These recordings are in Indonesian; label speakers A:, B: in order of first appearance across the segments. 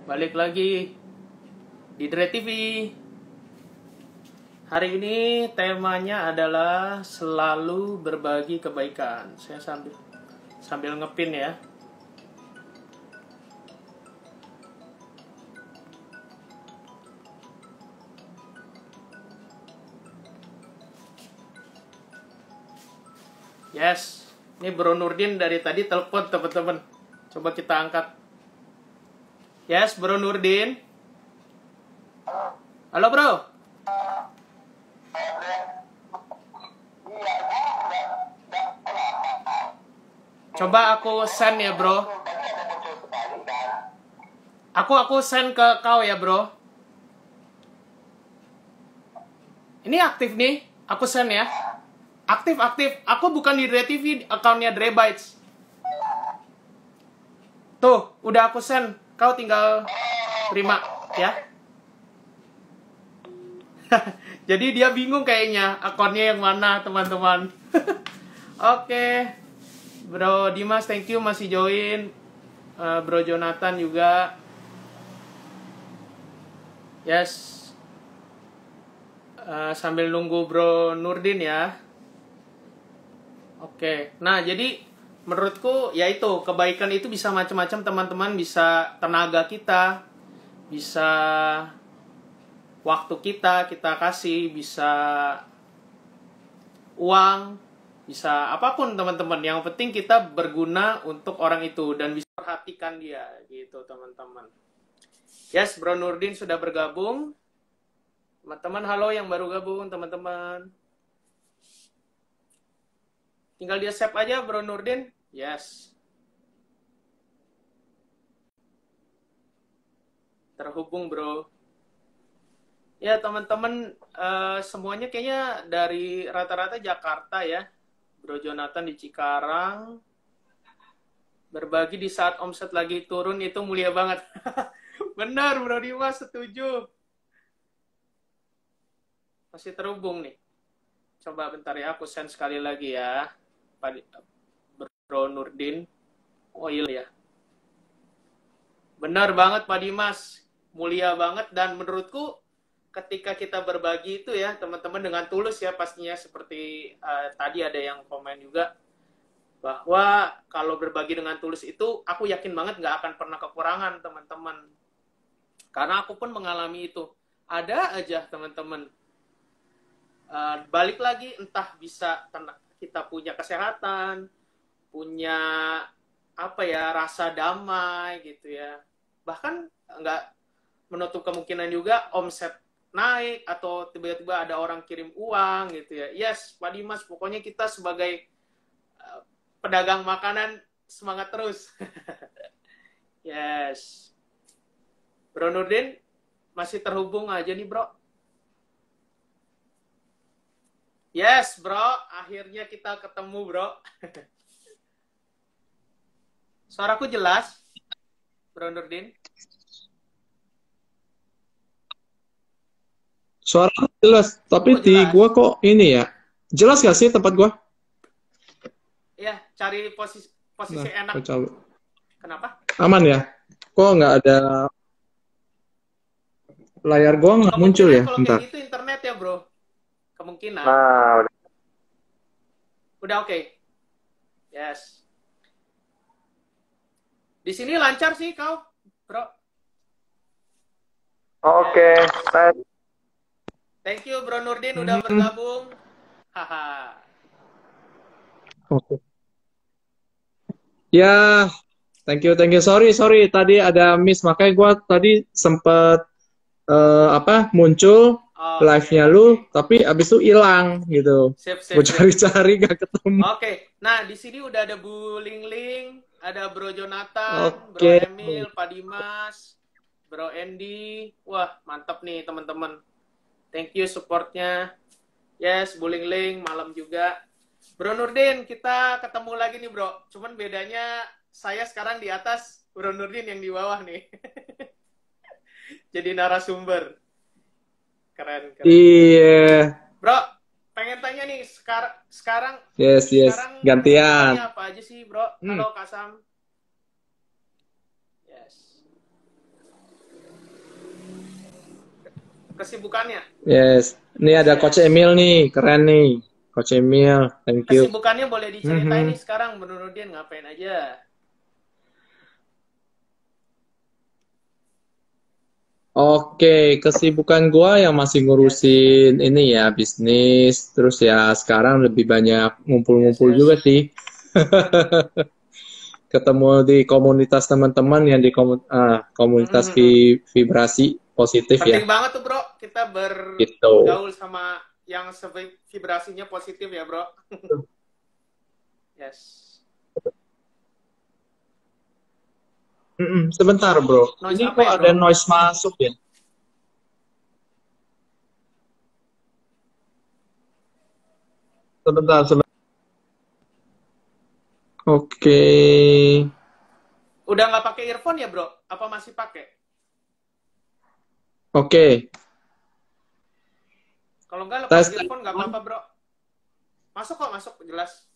A: Balik lagi di Dre TV. Hari ini temanya adalah selalu berbagi kebaikan. Saya sambil ngepin ya. Yes, ini Bro Nurdin dari tadi telepon teman-teman. Coba kita angkat. Yes, Bro Nurdin. Halo bro. Coba aku send ya bro. Aku send ke kau ya bro. Ini aktif nih. Aku send ya. Aktif. Aku bukan di Dre TV, akunnya Dre Bytes. Tuh, udah aku send. Kau tinggal terima ya. Jadi dia bingung kayaknya akunnya yang mana teman-teman. Oke. Bro Dimas, thank you masih join. Bro Jonathan juga. Yes. Sambil nunggu Bro Nurdin ya. Oke. Nah, jadi menurutku ya itu, kebaikan itu bisa macam-macam teman-teman. Bisa tenaga kita, bisa waktu kita kasih, bisa uang, bisa apapun teman-teman. Yang penting kita berguna untuk orang itu dan bisa perhatikan dia gitu teman-teman. Yes, Bro Nurdin sudah bergabung. Teman-teman halo yang baru gabung teman-teman. Tinggal dia save aja Bro Nurdin. Yes. Terhubung bro. Ya teman-teman, semuanya kayaknya dari rata-rata Jakarta ya. Bro Jonathan di Cikarang. Berbagi di saat omset lagi turun itu mulia banget. Benar Bro Dimas, setuju. Masih terhubung nih. Coba bentar ya, aku send sekali lagi ya. Bro Nurdin. Oh iya ya. Benar banget Pak Dimas. Mulia banget dan menurutku ketika kita berbagi itu ya teman-teman dengan tulus ya pastinya seperti tadi ada yang komen juga bahwa kalau berbagi dengan tulus itu aku yakin banget nggak akan pernah kekurangan teman-teman. Karena aku pun mengalami itu. Ada aja teman-teman. Balik lagi entah bisa kita punya kesehatan, punya apa ya rasa damai gitu ya. Bahkan nggak menutup kemungkinan juga omset naik atau tiba-tiba ada orang kirim uang gitu ya. Yes, Pak Dimas, pokoknya kita sebagai pedagang makanan semangat terus. Yes. Bro Nurdin masih terhubung aja nih, Bro. Yes, Bro. Akhirnya kita ketemu, Bro. Suaraku jelas, Bro Nurdin?
B: Suara jelas, tapi
A: jelas.
B: di gua kok ini ya. Jelas gak sih tempat gua?
A: Ya, cari posisi enak.
B: Coba.
A: Kenapa?
B: Aman ya? Kok nggak ada layar gua nggak muncul ya?
A: Kalau
B: Bentar.
A: kayak gitu internet ya, Bro. Kemungkinan.
B: Nah,
A: udah oke. Yes. Di sini lancar sih kau, Bro.
B: Oke.
A: Thank you Bro Nurdin udah bergabung. Haha.
B: Oke. Ya, thank you. Sorry, tadi ada miss, makanya gua tadi sempet muncul live-nya lu, tapi abis itu hilang gitu. Gue cari-cari gak ketemu.
A: Oke. Nah, di sini udah ada Bu Ling, ada Bro Jonathan, Bro Emil, Pak Dimas, Bro Andy. Wah, mantap nih teman-teman. Thank you supportnya. Yes, Bu Ling, malam juga. Bro Nurdin, kita ketemu lagi nih bro. Cuman bedanya saya sekarang di atas, Bro Nurdin yang di bawah nih. Jadi narasumber. Keren.
B: Iya.
A: Bro, pengen tanya nih, sekarang
B: Yes. Gantian.
A: Apa aja sih bro? Halo Kasam. Yes. kesibukannya.
B: Yes. Ini ada Coach Emil nih, keren nih. Coach Emil, thank you.
A: Kesibukannya boleh diceritain nih sekarang, Bro Nurdin ngapain aja?
B: Oke, kesibukan gua yang masih ngurusin ini ya, bisnis. Terus ya sekarang lebih banyak ngumpul-ngumpul juga sih. Ketemu di komunitas teman-teman yang di komunitas vibrasi positif.
A: Penting
B: ya.
A: Penting banget tuh bro, kita bergaul sama yang vibrasinya positif ya bro. Yes.
B: Sebentar bro, noise ini kok ya, ada noise masuk ya? Sebentar. Oke.
A: Udah nggak pakai earphone ya bro? Apa masih pakai?
B: Oke.
A: Kalau nggak lepas earphone nggak apa-apa bro. Masuk kok, masuk jelas.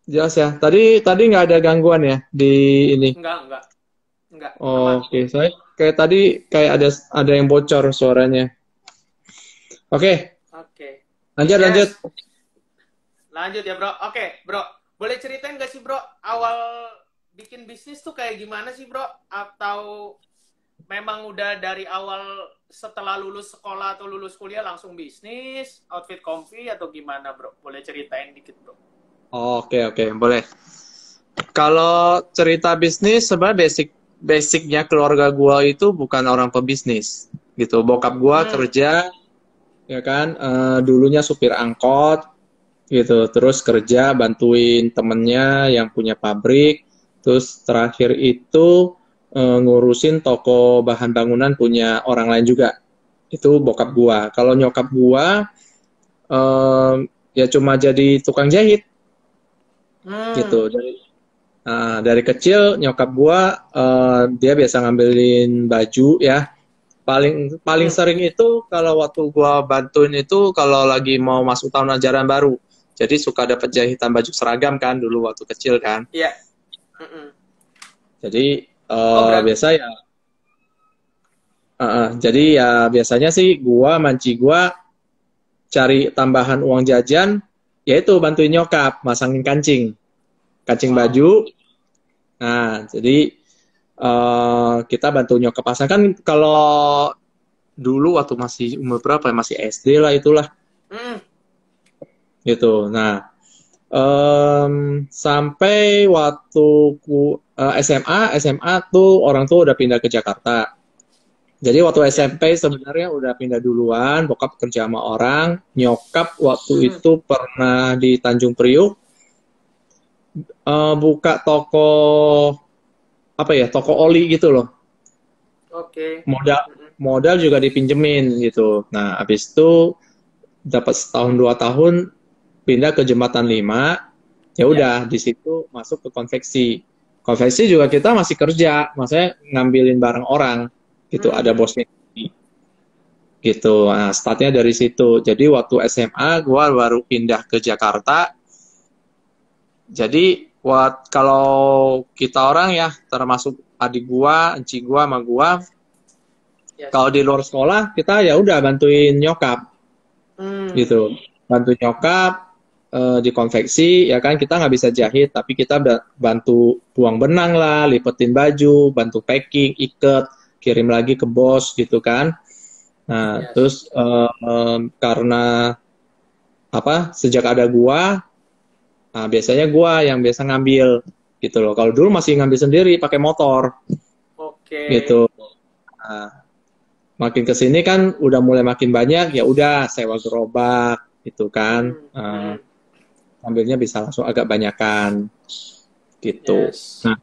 B: Jelas ya. Tadi nggak ada gangguan ya di ini?
A: Enggak.
B: Oke, saya kayak tadi kayak ada yang bocor suaranya. Oke. Lanjut.
A: Lanjut ya bro. Oke, bro. Boleh ceritain nggak sih bro, awal bikin bisnis tuh kayak gimana sih bro? Atau memang udah dari awal setelah lulus sekolah atau lulus kuliah langsung bisnis, outfit comfy atau gimana bro? Boleh ceritain dikit bro.
B: Oke, boleh. Kalau cerita bisnis sebenarnya basicnya keluarga gua itu bukan orang pebisnis gitu. Bokap gua kerja ya kan, dulunya supir angkot gitu, terus kerja bantuin temennya yang punya pabrik, terus terakhir itu ngurusin toko bahan bangunan punya orang lain juga, itu bokap gua. Kalau nyokap gua ya cuma jadi tukang jahit gitu. Dari kecil nyokap gua dia biasa ngambilin baju ya. Paling sering itu kalau waktu gua bantuin itu kalau lagi mau masuk tahun ajaran baru. Jadi suka dapat jahitan baju seragam kan dulu waktu kecil kan.
A: Iya.
B: Jadi biasa ya. Jadi ya biasanya sih manci gua cari tambahan uang jajan, yaitu bantuin nyokap masangin kancing baju. Nah jadi kita bantu nyokap pasang kan. Kalau dulu waktu masih umur berapa ya, masih SD lah itulah. Gitu. Nah, sampai waktu SMA tuh orang tuh udah pindah ke Jakarta. Jadi waktu SMP sebenarnya udah pindah duluan, bokap kerja sama orang, nyokap waktu itu pernah di Tanjung Priuk buka toko toko oli gitu loh. Modal juga dipinjemin gitu. Nah, habis itu dapat setahun 2 tahun pindah ke Jembatan 5, ya udah di situ masuk ke konveksi juga kita masih kerja, maksudnya ngambilin barang orang gitu, ada bosnya gitu. Nah, startnya dari situ. Jadi waktu SMA gua baru pindah ke Jakarta. Jadi kalau kita orang ya, termasuk adik gua, enci gua sama gua, kalau di luar sekolah kita ya udah bantuin nyokap gitu, bantu nyokap di konveksi ya kan. Kita nggak bisa jahit tapi kita bantu buang benang lah, lipetin baju, bantu packing, iket, kirim lagi ke bos gitu kan. Nah terus karena sejak ada gua, nah biasanya gua yang biasa ngambil gitu loh. Kalau dulu masih ngambil sendiri pakai motor gitu. Nah, makin kesini kan udah mulai makin banyak, ya udah sewa gerobak gitu kan. Ambilnya bisa langsung agak banyakan gitu. Nah,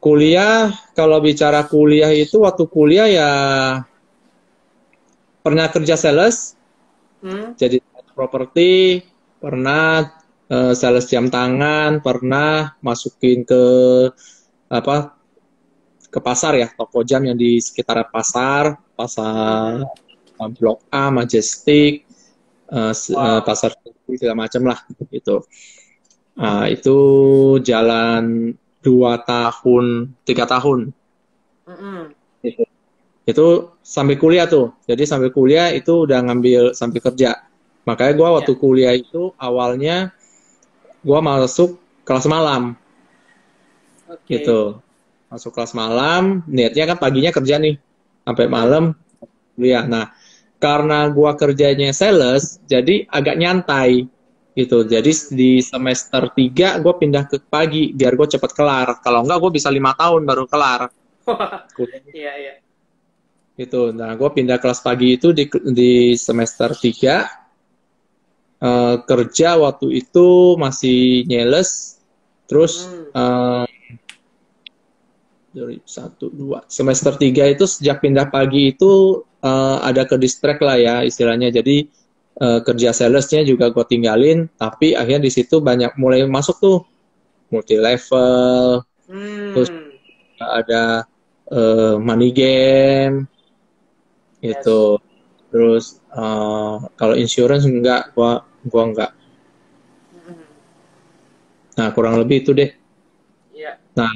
B: kuliah, kalau bicara kuliah itu waktu kuliah ya pernah kerja sales, jadi properti, pernah sales jam tangan, pernah masukin ke pasar ya, toko jam yang di sekitar pasar Blok A, Majestic, pasar segala macam lah gitu. Itu jalan 2 tahun 3 tahun gitu. Itu sambil kuliah tuh. Jadi sambil kuliah itu udah ngambil sambil kerja. Makanya gue waktu kuliah itu awalnya gue masuk kelas malam. Gitu. Masuk kelas malam, niatnya kan paginya kerja nih. Sampai malam kuliah. Nah, karena gue kerjanya sales, jadi agak nyantai. Gitu. Jadi di semester 3 gue pindah ke pagi biar gue cepet kelar. Kalau enggak gue bisa 5 tahun baru kelar.
A: Iya, iya.
B: Gitu. Nah, gue pindah kelas pagi itu di semester 3. Kerja waktu itu masih nyales. Terus dari 1, 2 semester 3 itu sejak pindah pagi itu ada ke distract lah ya istilahnya. Jadi kerja salesnya juga gue tinggalin. Tapi akhirnya di situ banyak mulai masuk tuh multi level. Terus ada money game. Itu terus kalau insurance enggak, gua enggak. Nah, kurang lebih itu deh.
A: Iya.
B: Nah,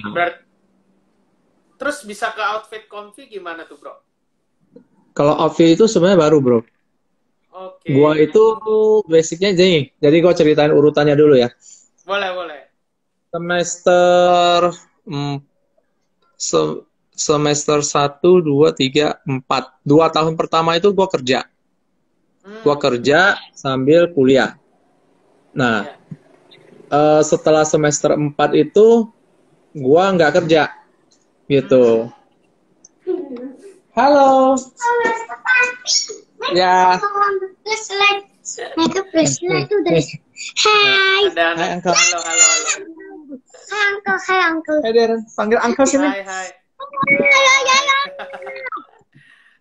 A: terus bisa ke outfit comfy gimana tuh, Bro?
B: Kalau outfit itu sebenarnya baru, Bro.
A: Oke.
B: Gua itu basicnya jadi gua ceritain urutannya dulu ya.
A: Boleh.
B: Semester semester 1, 2, 3, 4. 2 tahun pertama itu gue kerja. Gue kerja sambil kuliah. Nah, setelah semester 4 itu gue nggak kerja. Gitu. Halo. Ya.
C: Hai.
B: Hai, Uncle.
A: Halo.
C: Hai, Uncle.
B: Hai, Darren. Panggil Uncle sini.
A: Hai.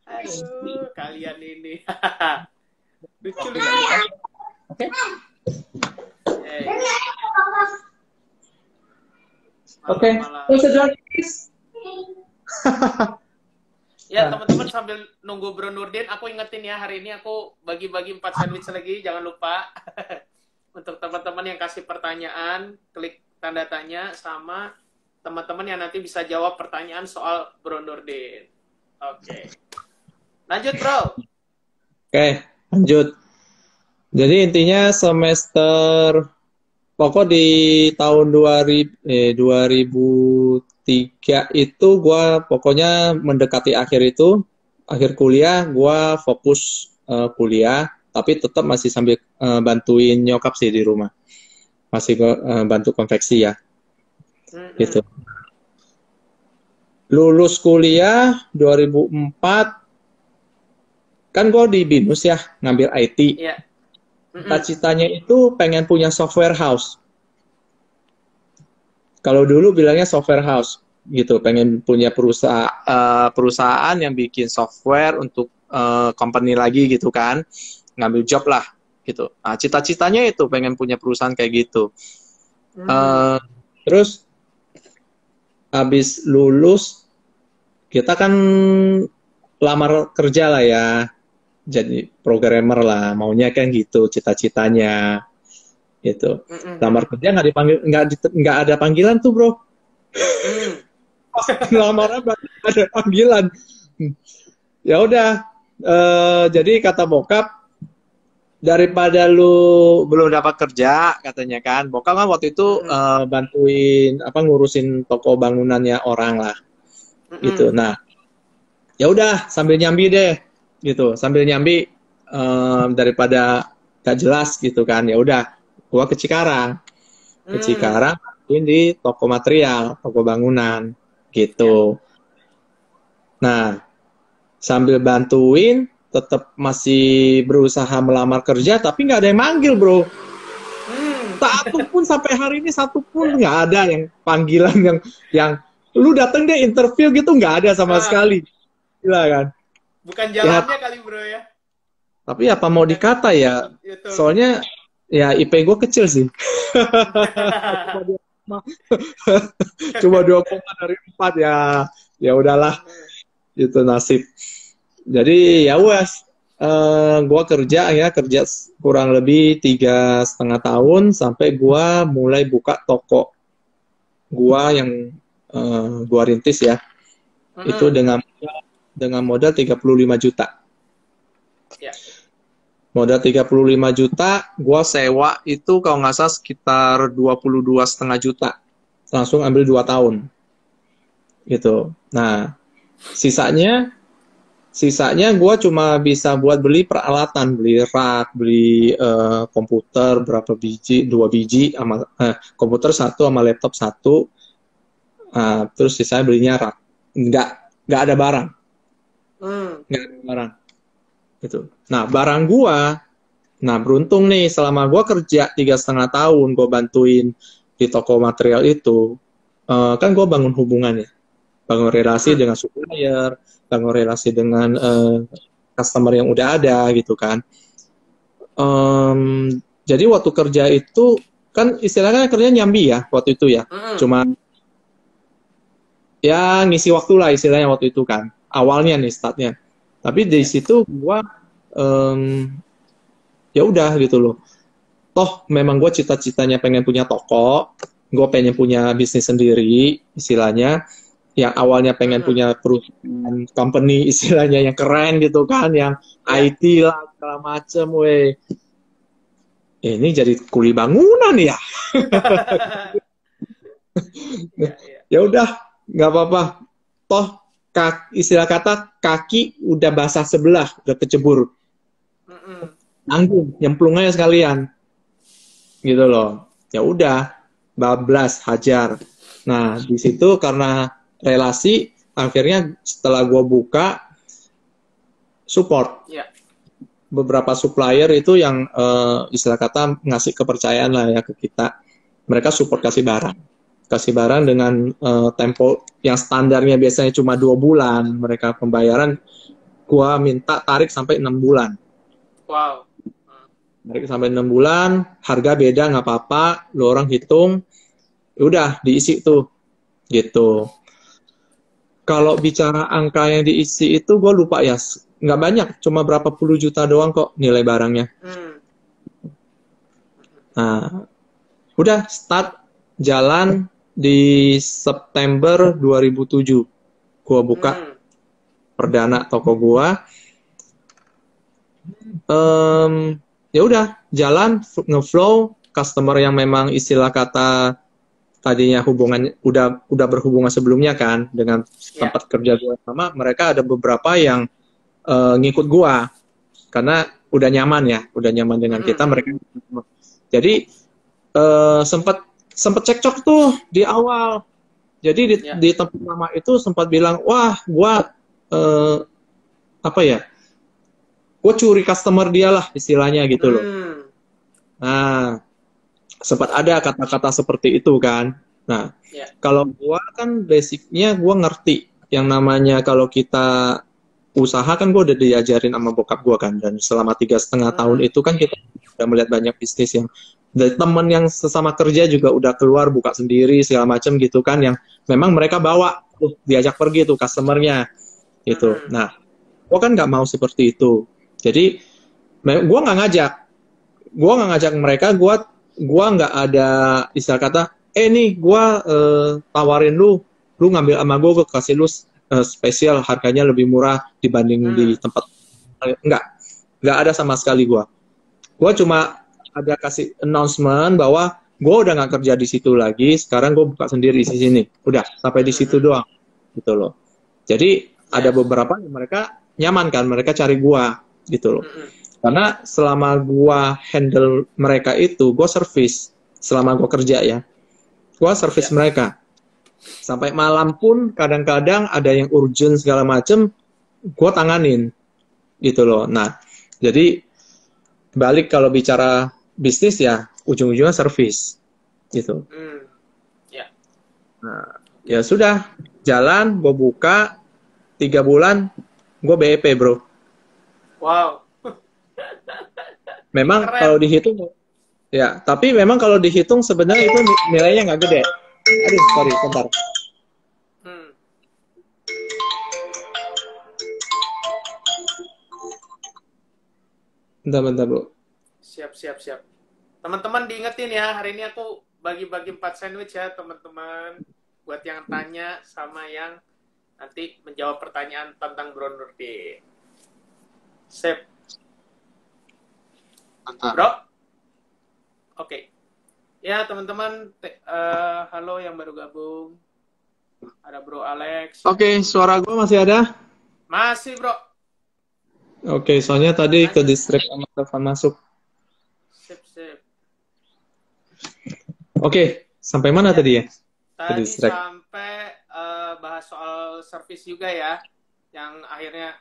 A: Aduh, kalian ini. Lucu.
B: Oke. Oke.
A: Ya, teman-teman sambil nunggu Bro Nurdin, aku ingetin ya, hari ini aku bagi-bagi 4 sandwich lagi, jangan lupa. Untuk teman-teman yang kasih pertanyaan, klik tanda tanya sama teman-teman yang nanti bisa jawab pertanyaan soal Bro Nurdin. Oke. Lanjut, Bro.
B: Oke, lanjut. Jadi intinya semester pokok di tahun 2003 itu gue pokoknya mendekati akhir kuliah, gue fokus kuliah, tapi tetap masih sambil bantuin nyokap sih di rumah. Masih bantu konveksi ya. Gitu. Lulus kuliah 2004, kan gue di BINUS ya, ngambil IT.
A: Iya.
B: Cita-citanya itu pengen punya software house. Kalau dulu bilangnya software house, gitu. Pengen punya perusahaan yang bikin software untuk company lagi gitu kan. Ngambil job lah, gitu. Nah, cita-citanya itu pengen punya perusahaan kayak gitu. Terus habis lulus, kita kan lamar kerja lah ya. Jadi programmer lah, maunya kan gitu cita-citanya gitu. Lamar kerja nggak dipanggil, nggak ada panggilan tuh, Bro. Lamaran nggak ada panggilan. Ya udah, jadi kata bokap, daripada lu belum dapat kerja katanya kan, bokap kan waktu itu bantuin ngurusin toko bangunannya orang lah, gitu. Nah, ya udah sambil nyambi deh. Gitu, sambil nyambi daripada gak jelas gitu kan, ya udah gua ke Cikarang di toko material, toko bangunan gitu. Nah, sambil bantuin tetap masih berusaha melamar kerja, tapi nggak ada yang manggil, Bro. Sampai hari ini satu pun nggak ada yang panggilan yang lu dateng deh interview gitu, nggak ada sama sekali. Gila kan?
A: Bukan jalannya kali, Bro ya.
B: Tapi apa mau dikata ya? Soalnya ya IP gue kecil sih. Cuma 2 dari 4 ya. Ya udahlah. Itu nasib. Jadi ya wes, gue akhirnya kerja kurang lebih 3,5 tahun sampai gue mulai buka toko gue yang gue rintis ya. Itu dengan dengan modal 35 juta.
A: Ya.
B: Modal 35 juta, gue sewa itu kalau nggak salah sekitar 22,5 juta. Langsung ambil 2 tahun. Gitu. Nah, sisanya gue cuma bisa buat beli peralatan, beli rak, beli komputer berapa biji, 2 biji, sama komputer 1 sama laptop 1. Terus sisanya belinya rak. Nggak ada barang. Nggak ada barang. Gitu. Nah, barang gue, nah beruntung nih selama gue kerja 3,5 tahun, gue bantuin di toko material itu, kan gue bangun hubungan ya, bangun relasi dengan supplier, bangun relasi dengan customer yang udah ada gitu kan. Jadi waktu kerja itu kan istilahnya kerja nyambi ya waktu itu ya, cuma ya ngisi waktu lah istilahnya waktu itu kan, awalnya nih startnya. Tapi di situ gue ya udah gitu loh. Toh memang gue cita-citanya pengen punya toko, gue pengen punya bisnis sendiri istilahnya. Yang awalnya pengen punya perusahaan company istilahnya yang keren gitu kan, yang IT lah segala macem, weh. Ini jadi kuli bangunan ya. Ya udah, nggak apa-apa. Toh istilah kata kaki udah basah sebelah, udah kecebur. Tanggung, nyemplung aja sekalian. Gitu loh. Ya udah, bablas, hajar. Nah, di situ karena relasi, akhirnya setelah gue buka support. Beberapa supplier itu yang istilah kata ngasih kepercayaan lah ya ke kita. Mereka support kasih barang dengan tempo yang standarnya biasanya cuma 2 bulan. Mereka pembayaran gua minta tarik sampai 6 bulan.
A: Wow.
B: Tarik sampai 6 bulan, harga beda nggak apa-apa, lo orang hitung, udah diisi tuh, gitu. Kalau bicara angka yang diisi itu gue lupa ya, nggak banyak, cuma berapa puluh juta doang kok nilai barangnya. Nah, udah start jalan di September 2007. Gue buka perdana toko gue. Ya udah jalan ngeflow, customer yang memang istilah kata tadinya hubungan udah berhubungan sebelumnya kan dengan tempat kerja gue sama, mereka ada beberapa yang ngikut gue karena udah nyaman dengan kita, mereka. Jadi sempat cekcok tuh di awal. Jadi di tempat lama itu sempat bilang, wah gue gue curi customer dia lah istilahnya gitu loh. Nah, sempat ada kata-kata seperti itu kan. Nah, kalau gue kan basicnya gue ngerti yang namanya kalau kita usaha kan, gue udah diajarin sama bokap gue kan, dan selama 3,5 tahun itu kan kita udah melihat banyak bisnis yang dari temen yang sesama kerja juga udah keluar buka sendiri segala macam gitu kan, yang memang mereka bawa tuh diajak pergi tuh customernya gitu. Nah, gue kan nggak mau seperti itu. Jadi gue nggak ngajak mereka, gue nggak ada istilah kata, nih gue tawarin lu ngambil sama gue kasih lu spesial harganya lebih murah dibanding di tempat. Nggak ada sama sekali gue cuma ada kasih announcement bahwa gue udah nggak kerja di situ lagi, sekarang gue buka sendiri di sini, udah sampai di situ doang gitu loh. Jadi ada beberapa yang mereka nyaman kan, mereka cari gue gitu loh. Karena selama gua handle mereka itu, gua service. Selama gua kerja ya, gua service mereka. Sampai malam pun kadang-kadang ada yang urgent segala macem, gua tanganin. Gitu loh. Nah, jadi balik kalau bicara bisnis ya, ujung-ujungnya service. Gitu. Nah, ya sudah, jalan, gua buka, 3 bulan, gua BEP bro.
A: Wow.
B: Memang kalau dihitung ya, tapi memang kalau dihitung sebenarnya itu nilainya nggak gede. Aduh, sorry, bentar. Bentar, bro.
A: Siap. Teman-teman diingetin ya, hari ini aku bagi-bagi 4 sandwich ya, teman-teman. Buat yang tanya sama yang nanti menjawab pertanyaan tentang Bro Nurdin. Sip.
B: Mantap.
A: Bro? Oke. Ya, teman-teman, halo yang baru gabung. Ada Bro Alex.
B: Oke, suara gue masih ada?
A: Masih, Bro.
B: Oke, soalnya tadi ke distract sama telepon masuk.
A: Sip.
B: Oke, sampai mana tadi ya?
A: Tadi sampai bahas soal service juga ya, yang akhirnya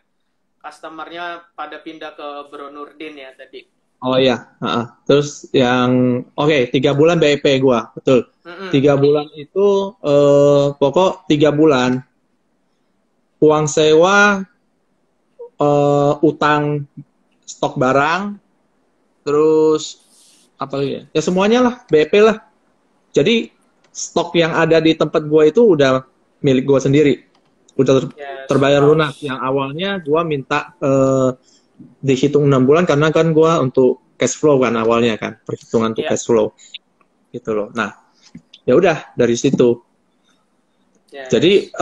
A: customer-nya pada pindah ke Bro Nurdin ya tadi.
B: Oh iya, terus yang 3 bulan BIP gua, betul. 3 bulan itu pokok 3 bulan uang sewa, utang stok barang, terus apa lagi ya? Ya semuanya lah, BIP lah. Jadi stok yang ada di tempat gua itu udah milik gua sendiri, udah terbayar lunas. Yang awalnya gua minta dihitung 6 bulan karena kan gue untuk cash flow kan awalnya kan, perhitungan untuk cash flow gitu loh. Nah ya udah dari situ. Jadi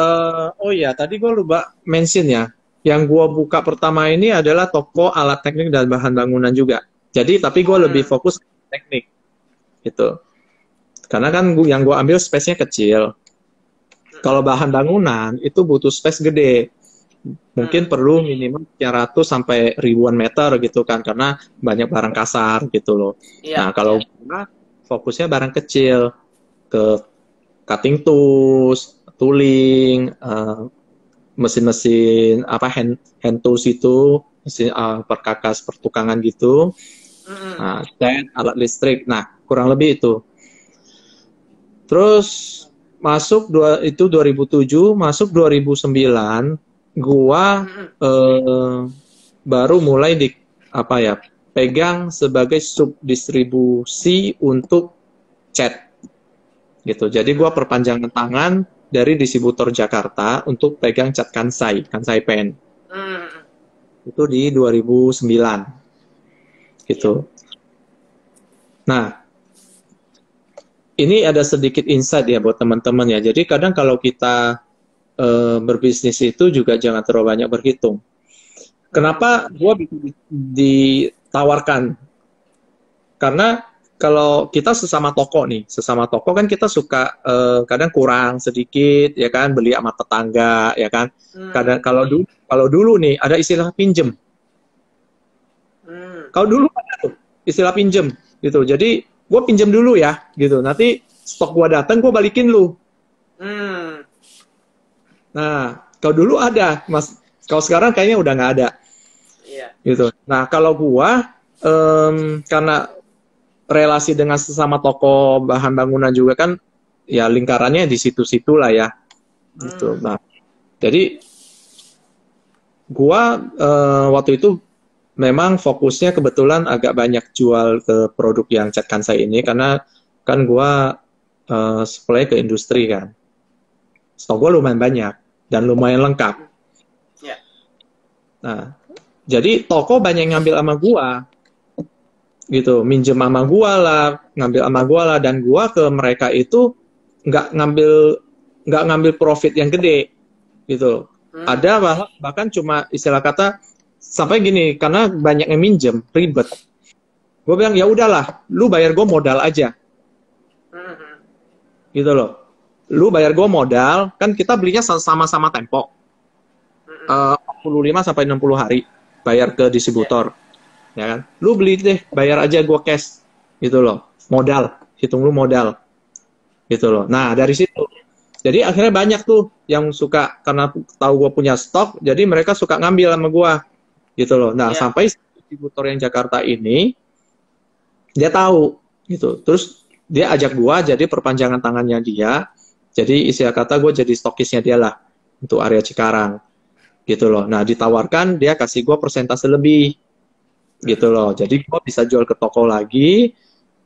B: tadi gue lupa mention ya, yang gue buka pertama ini adalah toko alat teknik dan bahan bangunan juga. Jadi tapi gue lebih fokus teknik gitu, karena kan yang gue ambil space-nya kecil. Kalau bahan bangunan itu butuh space gede, mungkin perlu minimal 300 sampai ribuan meter gitu kan, karena banyak barang kasar gitu loh. Nah kalau fokusnya barang kecil, ke cutting tools, tooling, mesin-mesin hand tools itu, mesin perkakas pertukangan gitu, dan alat listrik. Nah kurang lebih itu. Terus masuk 2007, masuk 2009 gua baru mulai pegang sebagai subdistribusi untuk cat gitu. Jadi gua perpanjangan tangan dari distributor Jakarta untuk pegang cat Kansai Pen. Itu di 2009 gitu. Nah ini ada sedikit insight ya buat teman-teman ya. Jadi kadang kalau kita berbisnis itu juga jangan terlalu banyak berhitung. Kenapa gue bisa ditawarkan? Karena kalau kita sesama toko kan kita suka kadang kurang sedikit ya kan, beli sama tetangga ya kan. Kadang kalau dulu nih ada istilah pinjem. Kalau dulu ada tuh istilah pinjem gitu. Jadi gue pinjem dulu ya gitu. Nanti stok gue datang gue balikin lu. Nah, kalau dulu ada, Mas. Kalau sekarang kayaknya udah nggak ada. Gitu. Nah, kalau gua karena relasi dengan sesama toko bahan bangunan juga kan, ya lingkarannya di situ-situ lah ya. Gitu. Nah, jadi gua waktu itu memang fokusnya kebetulan agak banyak jual ke produk yang cat Kansai ini, karena kan gua supply ke industri kan. Stok gue lumayan banyak dan lumayan lengkap. Nah, jadi toko banyak ngambil sama gue, gitu, minjem sama gue lah, ngambil sama gue lah, dan gue ke mereka itu nggak ngambil profit yang gede, gitu. Ada bahkan cuma istilah kata sampai gini, karena banyak yang minjem, ribet. Gue bilang ya udahlah, lu bayar gue modal aja, gitu loh. Lu bayar gue modal, kan kita belinya sama-sama tempo. 45 sampai 60 hari bayar ke distributor. Ya kan? Lu beli deh, bayar aja gue cash. Gitu loh. Modal, hitung lu modal. Gitu loh. Nah, dari situ. Jadi akhirnya banyak tuh yang suka, karena tahu gue punya stok, jadi mereka suka ngambil sama gue. Gitu loh. Nah, sampai distributor yang Jakarta ini dia tahu gitu. Terus dia ajak gue jadi perpanjangan tangannya dia. Jadi istilah kata gue jadi stokisnya dia lah untuk area Cikarang, gitu loh. Nah ditawarkan dia kasih gue persentase lebih, gitu loh. Jadi gue bisa jual ke toko lagi,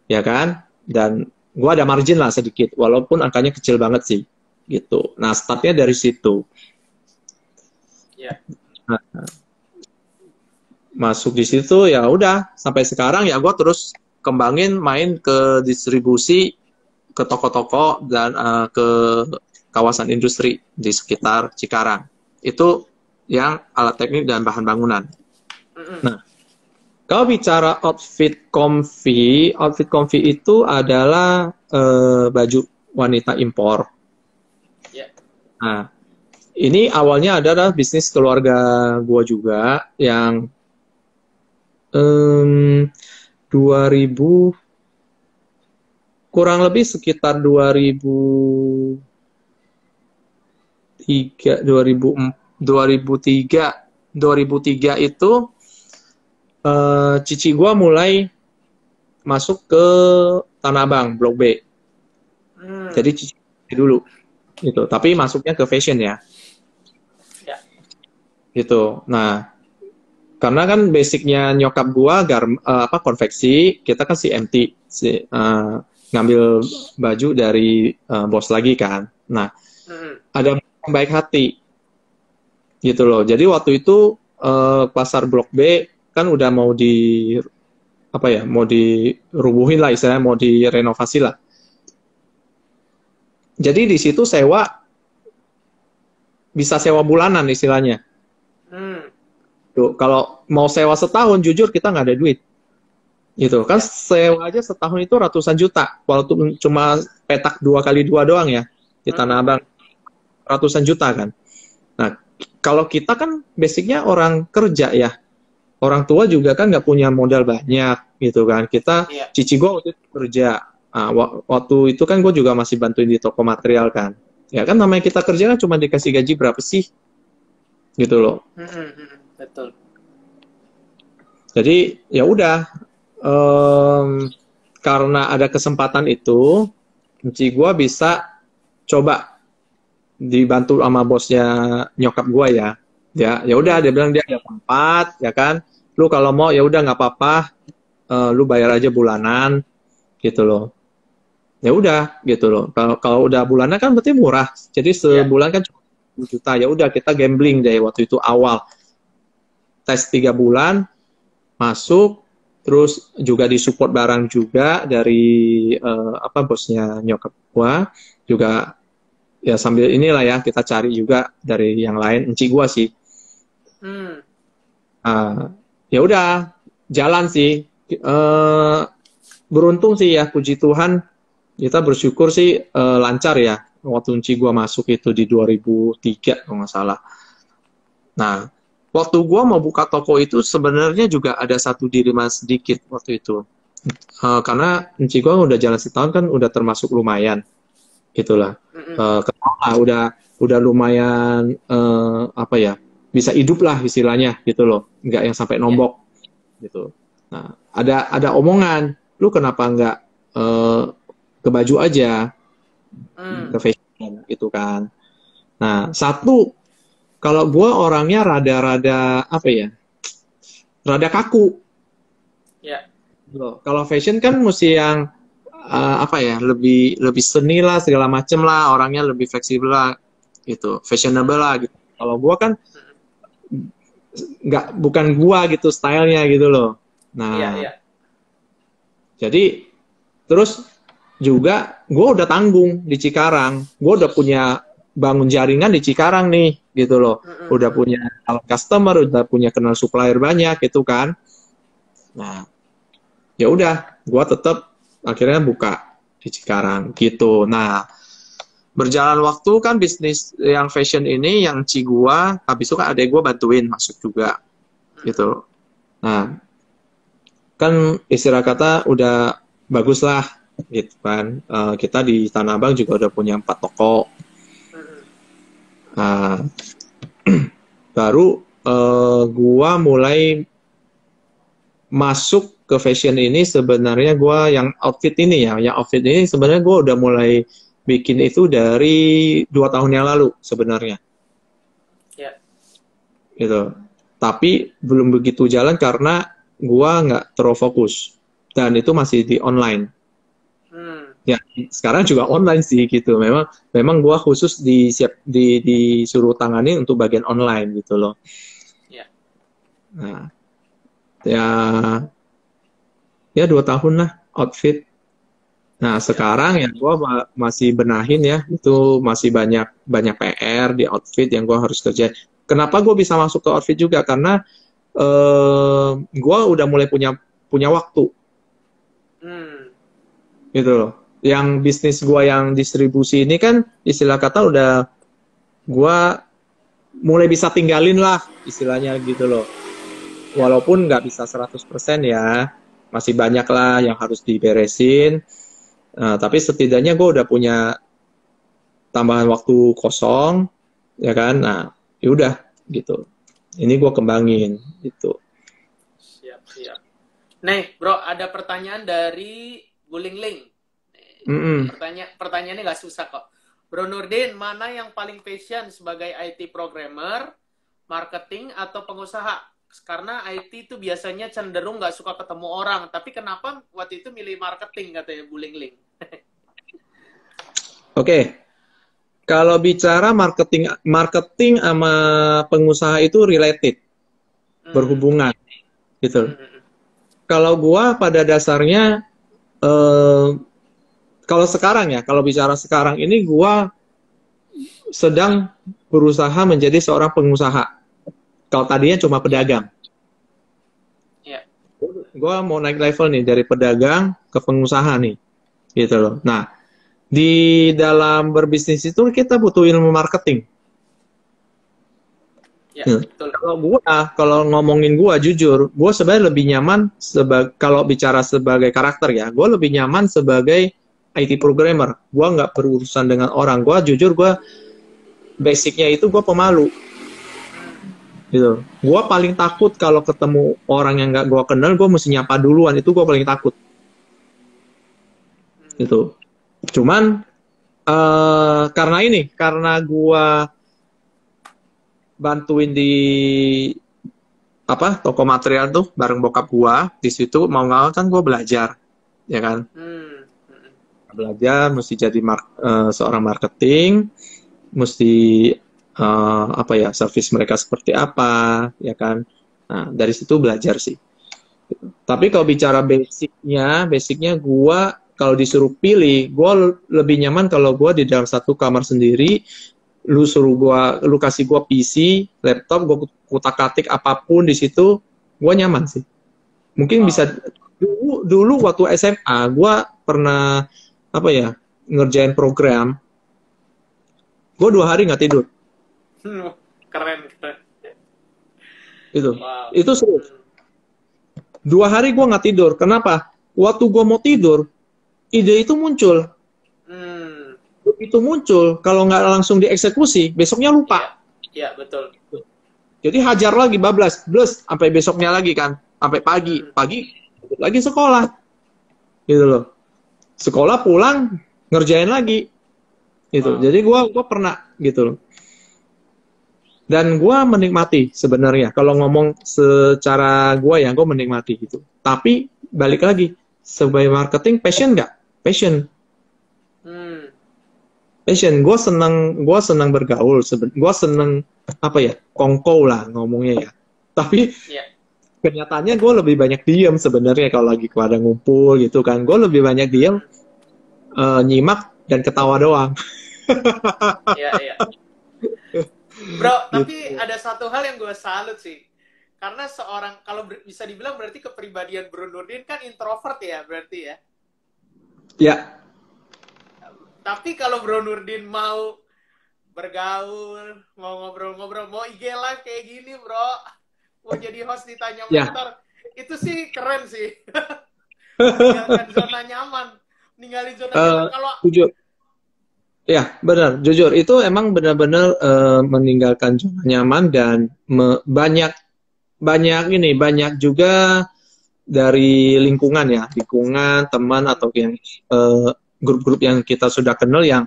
B: ya kan? Dan gue ada margin lah sedikit, walaupun angkanya kecil banget sih, gitu. Nah startnya dari situ. Nah, masuk di situ ya udah sampai sekarang ya gue terus kembangin, main ke distribusi ke toko-toko dan ke kawasan industri di sekitar Cikarang. Itu yang alat teknik dan bahan bangunan. Nah, kalau bicara outfit comfy itu adalah baju wanita impor. Nah, ini awalnya adalah bisnis keluarga gua juga yang 2000 kurang lebih sekitar 2003 itu cici gua mulai masuk ke Tanah Abang Blok B. Jadi cici dulu gitu, tapi masuknya ke fashion ya. Gitu. Nah, karena kan basicnya nyokap gua konveksi, kita kan CMT, ngambil baju dari bos lagi kan. Nah, ada yang baik hati gitu loh. Jadi waktu itu pasar Blok B kan udah mau mau dirubuhin lah istilahnya, mau direnovasi lah. Jadi di situ bisa sewa bulanan istilahnya. Tuh, kalau mau sewa setahun, jujur kita nggak ada duit. Gitu kan, sewa aja setahun itu ratusan juta. Walaupun cuma petak 2x2 doang ya di Tanah Abang, ratusan juta kan. Nah, kalau kita kan basicnya orang kerja ya, orang tua juga kan nggak punya modal banyak gitu kan. Kita cici gue waktu itu kerja. Nah, waktu itu kan gue juga masih bantuin di toko material kan. Ya kan namanya kita kerja kan cuma dikasih gaji berapa sih? Gitu loh.
A: Betul.
B: Jadi ya udah, karena ada kesempatan itu, cici gue bisa coba dibantu sama bosnya nyokap gue ya. Ya udah, dia bilang dia ada tempat, ya kan. Lu kalau mau ya udah nggak apa-apa, lu bayar aja bulanan, gitu loh. Ya udah, gitu loh. Kalau udah bulanan kan berarti murah. Jadi sebulan kan cuma 1 juta. Ya udah, kita gambling deh waktu itu awal. Tes 3 bulan, masuk, terus juga disupport barang juga dari bosnya nyokap gua juga. Ya sambil inilah ya, kita cari juga dari yang lain, enci gua sih. Ya udah, jalan sih. Beruntung sih ya, puji Tuhan, kita bersyukur sih lancar ya. Waktu enci gua masuk itu di 2003 kalau nggak salah. Nah, waktu gua mau buka toko itu sebenarnya juga ada satu dilema sedikit waktu itu. Karena enci gua udah jalan setahun kan udah termasuk lumayan. Gitulah. Udah lumayan bisa hidup lah istilahnya gitu loh, nggak yang sampai nombok gitu. Nah, ada omongan, lu kenapa nggak ke baju aja, ke fashion gitu kan. Nah, satu, kalau gue orangnya rada rada kaku. Kalau fashion kan mesti yang lebih seni lah, segala macem lah, orangnya lebih fleksibel lah gitu, fashionable lah gitu. Kalau gua kan bukan gua gitu stylenya gitu loh. Nah, jadi terus juga gua udah tanggung di Cikarang, gua udah punya bangun jaringan di Cikarang nih gitu loh, udah punya customer, udah punya kenal supplier banyak gitu kan. Nah, ya udah, gua tetap akhirnya buka di Cikarang gitu. Nah, berjalan waktu kan bisnis yang fashion ini, yang ci gua, habis itu kan adek gua bantuin masuk juga gitu. Nah, kan istilah kata udah bagus lah gitu kan. Kita di Tanah Abang juga udah punya 4 toko. Nah, baru gua mulai masuk ke fashion ini. Sebenarnya gue yang outfit ini sebenarnya gue udah mulai bikin itu dari 2 tahun yang lalu sebenarnya. Gitu. Tapi belum begitu jalan karena gue nggak terlalu fokus, dan itu masih di online. Ya sekarang juga online sih gitu. Memang gue khusus disuruh tangani untuk bagian online gitu loh. Nah, ya 2 tahun lah outfit. Nah, sekarang ya gue masih benahin ya, itu masih banyak PR di outfit yang gue harus kerjain. Kenapa gue bisa masuk ke outfit juga? Karena gue udah mulai punya waktu, gitu loh. Yang bisnis gue yang distribusi ini kan istilah kata udah gue mulai bisa tinggalin lah, istilahnya gitu loh. Walaupun nggak bisa 100% ya, masih banyak lah yang harus diberesin. Tapi setidaknya gue udah punya tambahan waktu kosong, ya kan? Nah, yaudah gitu. Ini gue kembangin gitu.
A: Siap. Nih, bro, ada pertanyaan dari Bulingling. Pertanyaannya nggak susah kok. Bro Nurdin, mana yang paling passion sebagai IT programmer, marketing, atau pengusaha? Karena IT itu biasanya cenderung nggak suka ketemu orang. Tapi kenapa waktu itu milih marketing, katanya Bulingling?
B: Oke. Kalau bicara marketing sama pengusaha itu related. Berhubungan. Gitu. Kalau gua pada dasarnya, kalau sekarang ya, kalau bicara sekarang ini gua sedang berusaha menjadi seorang pengusaha. Kalau tadinya cuma pedagang. Gue mau naik level nih dari pedagang ke pengusaha nih, gitu loh. Nah, di dalam berbisnis itu kita butuh ilmu marketing. Kalau ngomongin gue jujur, gue sebenarnya lebih nyaman kalau bicara sebagai karakter ya, gue lebih nyaman sebagai IT programmer. Gue nggak berurusan dengan orang. Gue jujur, gue basicnya itu gue pemalu. Gitu. Gue paling takut kalau ketemu orang yang nggak gue kenal, gue mesti nyapa duluan. Itu gue paling takut. Gitu. Cuman karena gue bantuin di toko material tuh bareng bokap gue, di situ mau nggak kan gue belajar, ya kan? Belajar, mesti jadi seorang marketing, mesti service mereka seperti apa, ya kan? Nah, dari situ belajar sih. Tapi kalau bicara basicnya gue kalau disuruh pilih, gue lebih nyaman kalau gue di dalam satu kamar sendiri, lu kasih gue PC, laptop, gue kutak-katik apapun di situ, gue nyaman sih. Mungkin bisa dulu waktu SMA, gue pernah ngerjain program, gue 2 hari nggak tidur.
A: Keren.
B: Itu serius. 2 hari gue nggak tidur. Kenapa? Waktu gue mau tidur, ide itu muncul. Itu muncul, kalau nggak langsung dieksekusi, besoknya lupa.
A: Iya, betul.
B: Jadi hajar lagi, bablas, sampai besoknya lagi kan, sampai pagi lagi sekolah, gitu loh. Sekolah pulang ngerjain lagi, gitu. Jadi gue pernah gitu loh. Dan gue menikmati sebenarnya. Kalau ngomong secara gue menikmati gitu. Tapi balik lagi, sebagai marketing passion nggak? Passion. Gue senang bergaul. Gue senang kongkow lah ngomongnya ya. Tapi kenyataannya gue lebih banyak diem sebenarnya kalau lagi pada ngumpul gitu kan. Gue lebih banyak diem, nyimak dan ketawa doang.
A: Iya. Bro, tapi ada satu hal yang gue salut sih. Karena kalau bisa dibilang berarti kepribadian Bro Nurdin kan introvert ya, berarti ya?
B: Ya.
A: Tapi kalau Bro Nurdin mau bergaul, mau ngobrol-ngobrol, mau IG live kayak gini, bro, mau jadi host di Tanya Mentor, itu sih keren sih. Meninggalkan zona nyaman. Kalau
B: jujur. Ya, benar. Jujur, itu emang benar-benar meninggalkan zona nyaman dan banyak juga dari lingkungan ya, teman atau yang grup-grup yang kita sudah kenal yang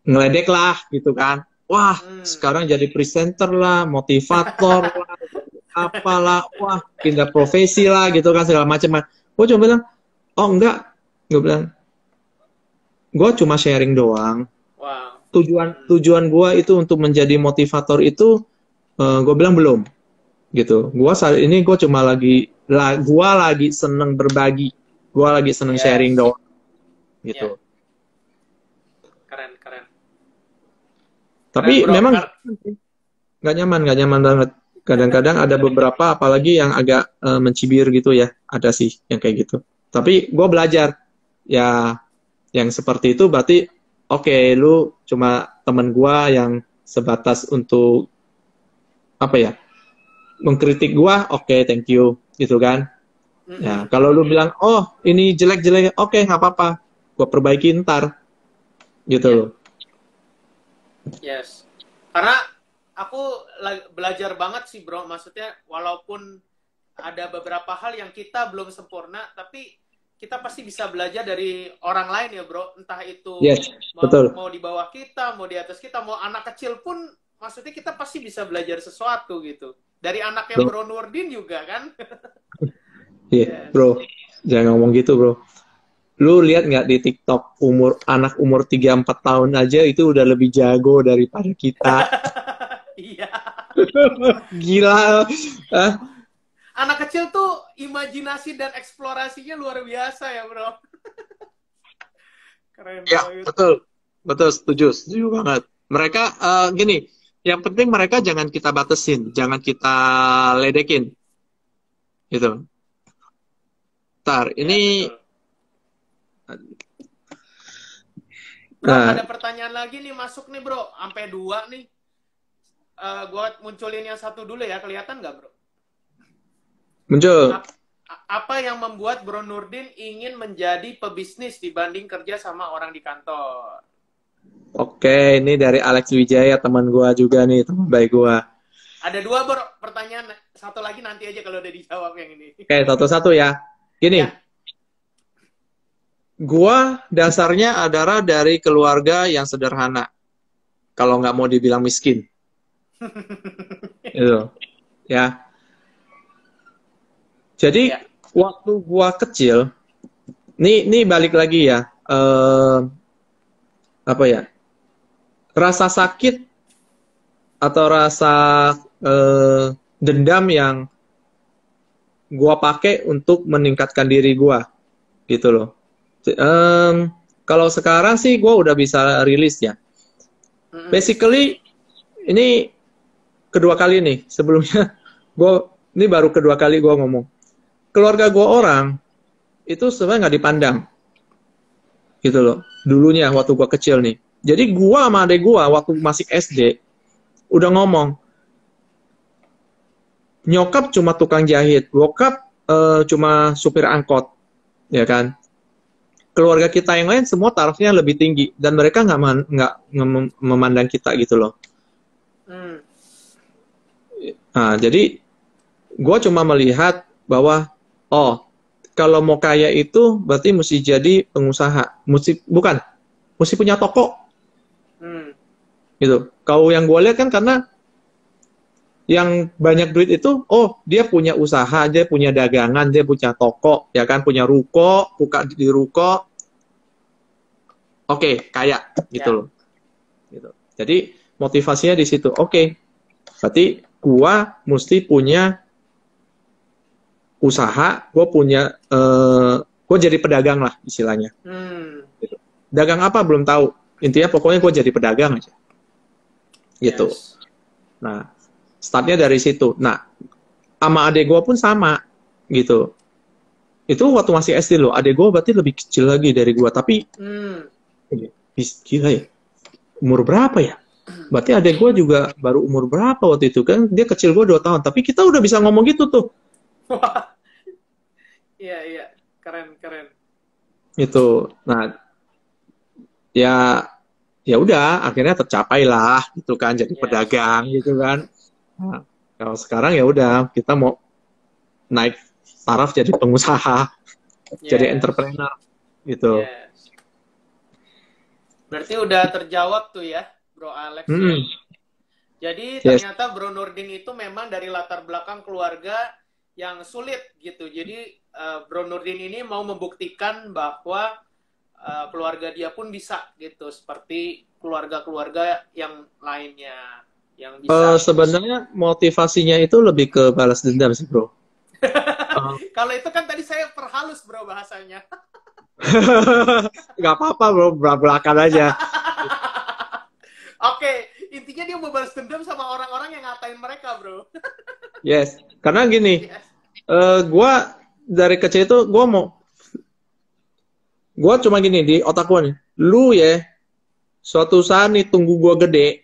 B: ngeledek lah gitu kan. Wah, sekarang jadi presenter lah, motivator lah, apalah, wah, pindah profesi lah gitu kan segala macam. Gue cuma bilang, oh enggak, gue bilang, gue cuma sharing doang.
A: Wow.
B: Tujuan gue itu untuk menjadi motivator itu, gue bilang belum, gitu. Gue saat ini gue cuma lagi seneng berbagi, gue lagi seneng sharing doang. gitu.
A: Keren, keren.
B: Tapi memang nggak nyaman banget. Kadang-kadang ada beberapa, apalagi yang agak mencibir gitu ya, ada sih yang kayak gitu. Tapi gue belajar, ya yang seperti itu berarti, oke, lu cuma temen gue yang sebatas untuk, apa ya, mengkritik gue, oke, thank you, gitu kan. Ya, kalau lu bilang, oh ini jelek-jelek, oke, nggak apa-apa, gue perbaiki ntar, gitu loh.
A: Yes. Karena aku belajar banget sih bro, maksudnya walaupun ada beberapa hal yang kita belum sempurna, tapi kita pasti bisa belajar dari orang lain ya bro, entah itu mau di bawah kita, mau di atas kita, mau anak kecil pun, maksudnya kita pasti bisa belajar sesuatu gitu. Dari anaknya Bro Nurdin juga kan.
B: Iya, bro, jangan ngomong gitu bro. Lu lihat nggak di TikTok, anak umur 3-4 tahun aja itu udah lebih jago daripada kita.
A: Iya.
B: Gila.
A: Anak kecil tuh imajinasi dan eksplorasinya luar biasa ya bro. Keren
B: ya, banget. Betul, setuju banget. Mereka gini, yang penting mereka jangan kita batasin, jangan kita ledekin, gitu. Ntar, ini
A: bro, ada pertanyaan lagi nih masuk nih bro, sampai 2 nih. Gua munculin yang satu dulu ya, kelihatan nggak bro?
B: Muncul.
A: Apa yang membuat Bro Nurdin ingin menjadi pebisnis dibanding kerja sama orang di kantor?
B: Oke, ini dari Alex Wijaya, teman gua juga nih, teman baik gua.
A: Ada 2 bro pertanyaan, satu lagi nanti aja kalau udah dijawab yang ini.
B: Oke, satu-satu ya. Gini. Ya. Gua dasarnya adalah dari keluarga yang sederhana. Kalau nggak mau dibilang miskin. Itu. Ya. Jadi, waktu gua kecil, nih balik lagi ya. Apa ya? Rasa sakit atau rasa dendam yang gua pakai untuk meningkatkan diri gua. Gitu loh. Kalau sekarang sih gue udah bisa rilis ya. Basically ini kedua kali nih. Sebelumnya ini baru kedua kali gue ngomong. Keluarga gue orang itu sebenarnya nggak dipandang, gitu loh. Dulunya waktu gue kecil nih. Jadi gue sama adek gue waktu masih SD udah ngomong, nyokap cuma tukang jahit, bokap cuma supir angkot, ya kan. Keluarga kita yang lain semua tarafnya lebih tinggi dan mereka nggak memandang kita gitu loh. Nah, jadi gue cuma melihat bahwa kalau mau kaya itu berarti mesti jadi pengusaha, mesti punya toko. Gitu. Kalau yang gue lihat kan karena yang banyak duit itu, dia punya usaha, dia punya dagangan, dia punya toko, ya kan, punya ruko, buka di ruko, oke, kaya, gitu loh. Gitu. Jadi motivasinya di situ. Oke, berarti gua mesti punya usaha, gua jadi pedagang lah istilahnya. Gitu. Dagang apa belum tahu. Intinya pokoknya gua jadi pedagang aja. Gitu. Nah, startnya dari situ. Nah, sama adek gue pun sama, gitu. Itu waktu masih SD loh. Adek gue berarti lebih kecil lagi dari gue. Tapi, gila ya. Umur berapa ya? Berarti adek gue juga baru umur berapa waktu itu kan? Dia kecil gue 2 tahun. Tapi kita udah bisa ngomong gitu tuh.
A: Iya. Keren.
B: Gitu. Nah, ya udah, akhirnya tercapai lah, gitu kan. Jadi pedagang, gitu kan. Nah, kalau sekarang ya udah kita mau naik taraf jadi pengusaha, jadi entrepreneur gitu.
A: Berarti udah terjawab tuh ya, Bro Alex. Jadi ternyata Bro Nurdin itu memang dari latar belakang keluarga yang sulit gitu. Jadi Bro Nurdin ini mau membuktikan bahwa keluarga dia pun bisa gitu, seperti keluarga-keluarga yang lainnya. Yang bisa.
B: Sebenarnya motivasinya itu lebih ke balas dendam sih bro.
A: Kalau itu kan tadi saya perhalus bro bahasanya.
B: Nggak apa-apa bro, belak-belakan aja.
A: Oke, intinya dia mau balas dendam sama orang-orang yang ngatain mereka, bro.
B: Yes, karena gini,
A: Yes.
B: gue dari kecil itu gue cuma gini di otak gue nih, lu ya suatu saat nih tunggu gue gede,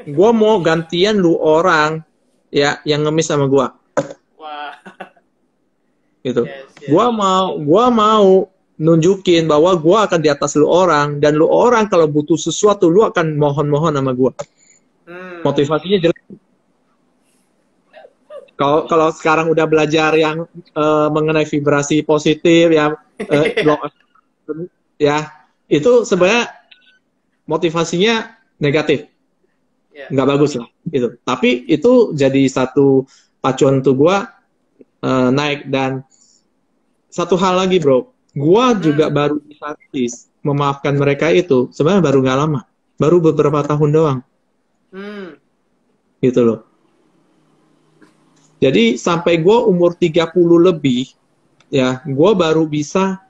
B: gue mau gantian lu orang ya yang ngemis sama gue.
A: Wah.
B: Gitu.
A: Yes, yes.
B: Gua mau nunjukin bahwa gua akan di atas lu orang, dan lu orang kalau butuh sesuatu lu akan mohon-mohon sama gua. Motivasinya jelas. Kalau sekarang udah belajar yang mengenai vibrasi positif ya itu sebenarnya motivasinya negatif.
A: Yeah.
B: Nggak bagus lah itu. Tapi itu jadi satu pacuan untuk gua naik. Dan satu hal lagi bro, gua juga baru bisa memaafkan mereka itu sebenarnya baru nggak lama, baru beberapa tahun doang. Gitu loh. Jadi sampai gua umur 30 lebih ya, gua baru bisa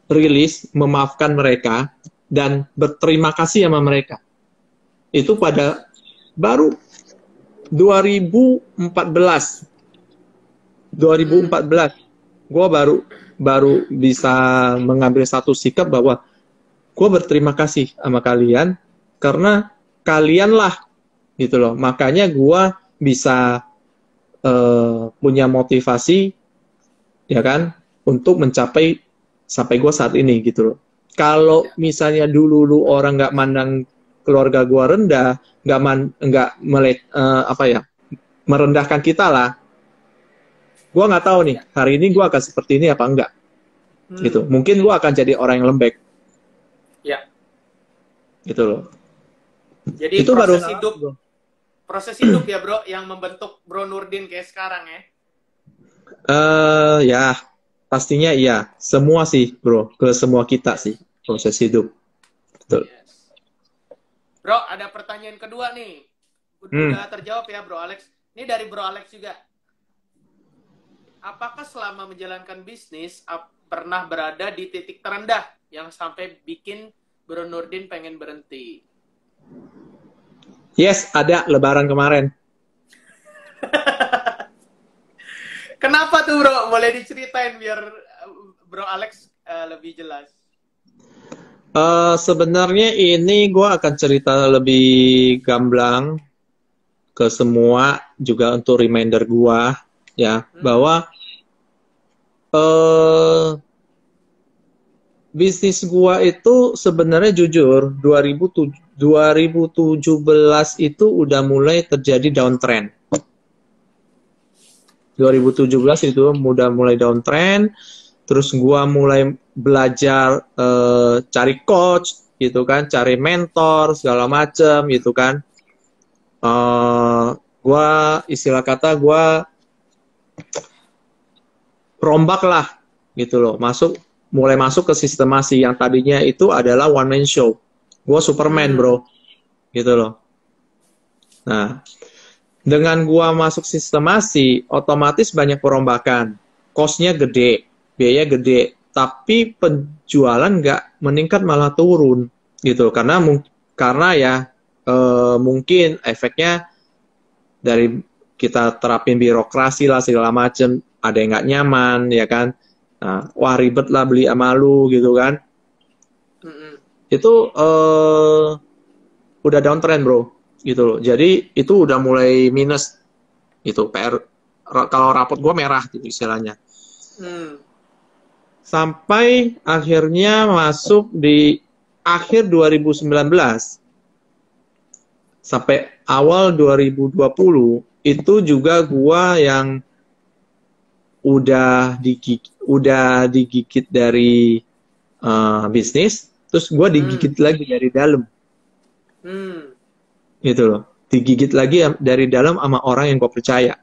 B: rilis memaafkan mereka dan berterima kasih sama mereka. Itu pada baru 2014 gue baru bisa mengambil satu sikap bahwa gue berterima kasih sama kalian karena kalianlah gitu loh, makanya gue bisa punya motivasi ya kan untuk mencapai sampai gue saat ini gitu loh. Kalau misalnya dulu lu orang nggak mandang keluarga gue rendah, merendahkan kita lah, gue nggak tahu nih hari ini gue akan seperti ini apa enggak. Gitu. Mungkin gue akan jadi orang yang lembek.
A: Ya.
B: Gitu loh.
A: Jadi itu proses hidup ya bro yang membentuk Bro Nurdin kayak sekarang ya.
B: Ya pastinya iya. Semua sih bro, ke semua kita sih proses hidup. Betul.
A: Yes. Bro ada pertanyaan kedua nih. Udah terjawab ya Bro Alex. Ini dari Bro Alex juga. Apakah selama menjalankan bisnis pernah berada di titik terendah yang sampai bikin Bro Nurdin pengen berhenti?
B: Yes, ada lebaran kemarin.
A: Kenapa tuh bro? Boleh diceritain biar Bro Alex lebih jelas.
B: Sebenarnya ini gue akan cerita lebih gamblang ke semua, juga untuk reminder gue ya, bahwa bisnis gua itu sebenarnya jujur 2017 itu udah mulai terjadi downtrend. 2017 itu udah mulai downtrend, terus gua mulai belajar cari coach gitu kan, cari mentor segala macem gitu kan. Gua istilah kata gua rombak lah gitu loh, mulai masuk ke sistemasi yang tadinya itu adalah one man show. Gue Superman bro, gitu loh. Nah, dengan gue masuk sistemasi, otomatis banyak perombakan, cost-nya gede, biaya gede, tapi penjualan nggak meningkat malah turun, gitu. Karena ya mungkin efeknya dari kita terapin birokrasi lah segala macem, ada yang nggak nyaman ya kan. Nah, wah ribet lah beli sama lu gitu kan. Itu udah downtrend bro gitu loh. Jadi itu udah mulai minus itu PR. Kalau rapot gue merah gitu istilahnya. Sampai akhirnya masuk di akhir 2019 sampai awal 2020 itu juga gue yang udah digigit dari bisnis, terus gue digigit lagi dari dalam, gitu loh, digigit lagi dari dalam sama orang yang gue percaya,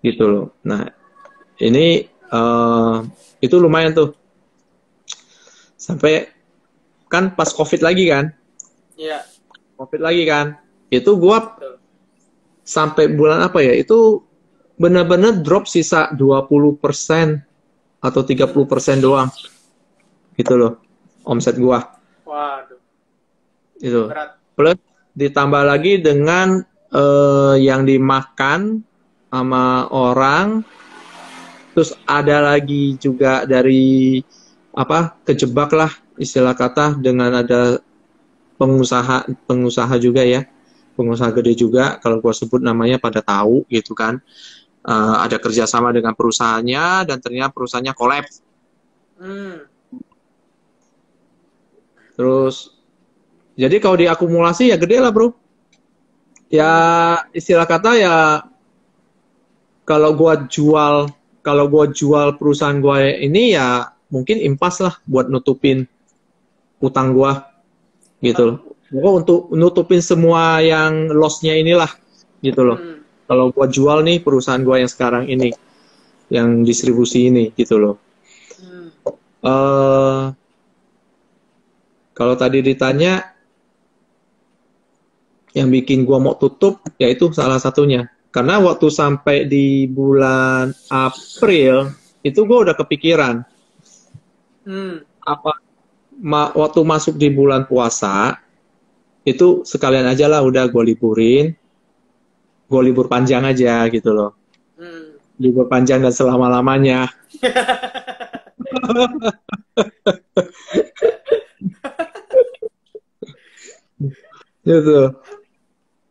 B: gitu loh. Nah ini itu lumayan tuh, sampai kan pas COVID lagi kan, COVID lagi kan, itu gue sampai bulan apa ya, itu benar-benar drop sisa 20% atau 30% doang. Gitu loh, omset gua.
A: Waduh.
B: Itu.
A: Berat.
B: Plus ditambah lagi dengan yang dimakan sama orang. Terus ada lagi juga dari kejebak lah istilah kata dengan ada pengusaha juga ya. Pengusaha gede juga, kalau gua sebut namanya pada tahu gitu kan. Ada kerjasama dengan perusahaannya dan ternyata perusahaannya kolaps. Terus jadi kalau diakumulasi ya gede lah bro. Ya istilah kata ya kalau gua jual perusahaan gua ini ya mungkin impas lah buat nutupin utang gua gitu loh. Gua untuk nutupin semua yang loss-nya inilah gitu loh. Kalau gua jual nih perusahaan gua yang sekarang ini, yang distribusi ini gitu loh. Kalau tadi ditanya yang bikin gua mau tutup, yaitu salah satunya. Karena waktu sampai di bulan April itu gua udah kepikiran. Waktu masuk di bulan puasa itu sekalian aja lah udah gua liburin. Gua libur panjang aja gitu loh. Libur panjang dan selama-lamanya. Gitu.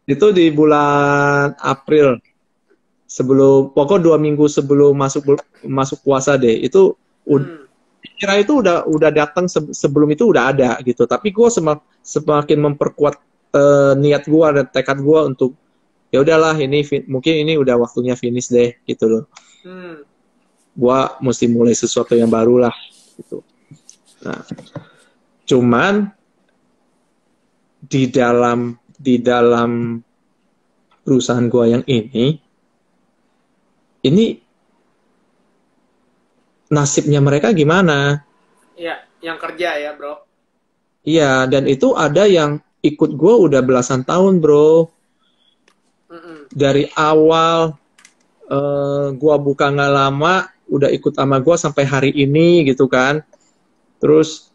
B: Itu di bulan April. Pokok 2 minggu sebelum masuk puasa deh. Itu kira itu udah datang sebelum itu udah ada gitu. Tapi gue semakin memperkuat niat gue dan tekad gue untuk ya udahlah mungkin ini udah waktunya finish deh gitu loh. Gue mesti mulai sesuatu yang baru lah gitu. Nah, cuman di dalam perusahaan gue yang ini nasibnya mereka gimana?
A: Iya, yang kerja ya bro.
B: Iya, dan itu ada yang ikut gue udah belasan tahun bro. Dari awal gue buka nggak lama udah ikut sama gue sampai hari ini gitu kan. Terus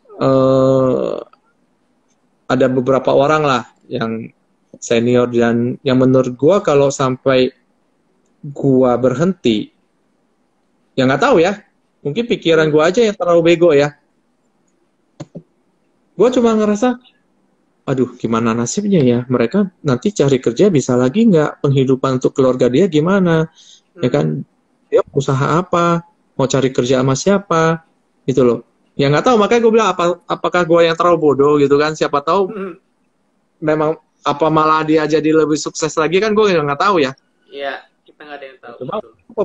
B: ada beberapa orang lah yang senior dan yang menurut gue kalau sampai gue berhenti, ya nggak tahu ya, mungkin pikiran gue aja yang terlalu bego ya. Gue cuma ngerasa, aduh gimana nasibnya ya, mereka nanti cari kerja bisa lagi nggak, penghidupan untuk keluarga dia gimana, ya kan, dia usaha apa, mau cari kerja sama siapa, gitu loh. Ya nggak tahu, makanya gue bilang apakah gue yang terlalu bodoh gitu kan, siapa tahu memang apa malah dia jadi lebih sukses lagi kan, gue nggak tahu ya.
A: Iya, kita nggak ada yang tahu.
B: Cuma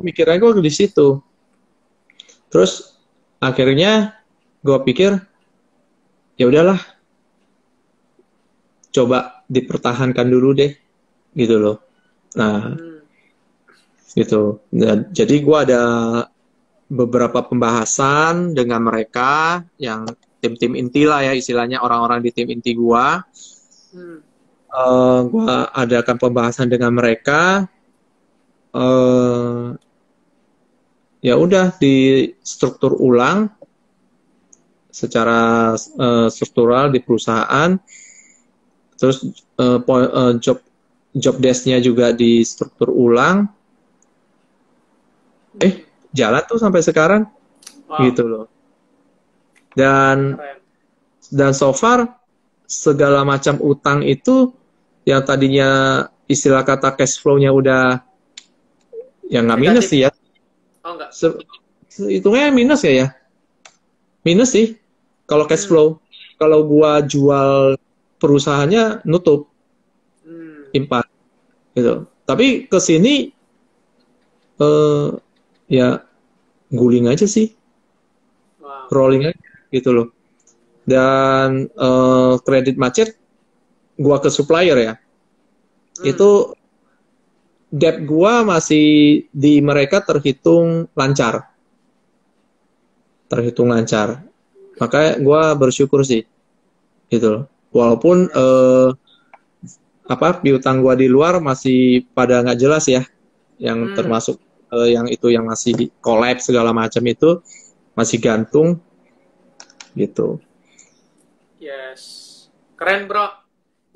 B: pemikiran gue di situ. Terus akhirnya gue pikir ya udahlah, coba dipertahankan dulu deh, gitu loh. Nah, gitu. Dan, jadi gue ada beberapa pembahasan dengan mereka yang tim-tim inti lah ya, istilahnya orang-orang di tim inti gue. Gue adakan pembahasan dengan mereka. Ya udah di struktur ulang secara struktural di perusahaan. Terus job desk-nya juga di struktur ulang. Jalan tuh sampai sekarang. Gitu loh. Dan so far segala macam utang itu yang tadinya istilah kata cash flow-nya udah ya nggak minus sih ya. Oh enggak. Hitungnya minus ya? Minus sih kalau cash flow. Kalau gua jual perusahaannya nutup impas gitu. Tapi ke sini ya guling aja sih. Rolling aja gitu loh. Dan kredit macet gua ke supplier ya. Itu debt gua masih di mereka terhitung lancar. Makanya gua bersyukur sih. Gitu loh. Walaupun piutang gua di luar masih pada nggak jelas ya. Yang termasuk yang itu yang masih collapse segala macam itu. masih gantung gitu.
A: Yes, keren bro.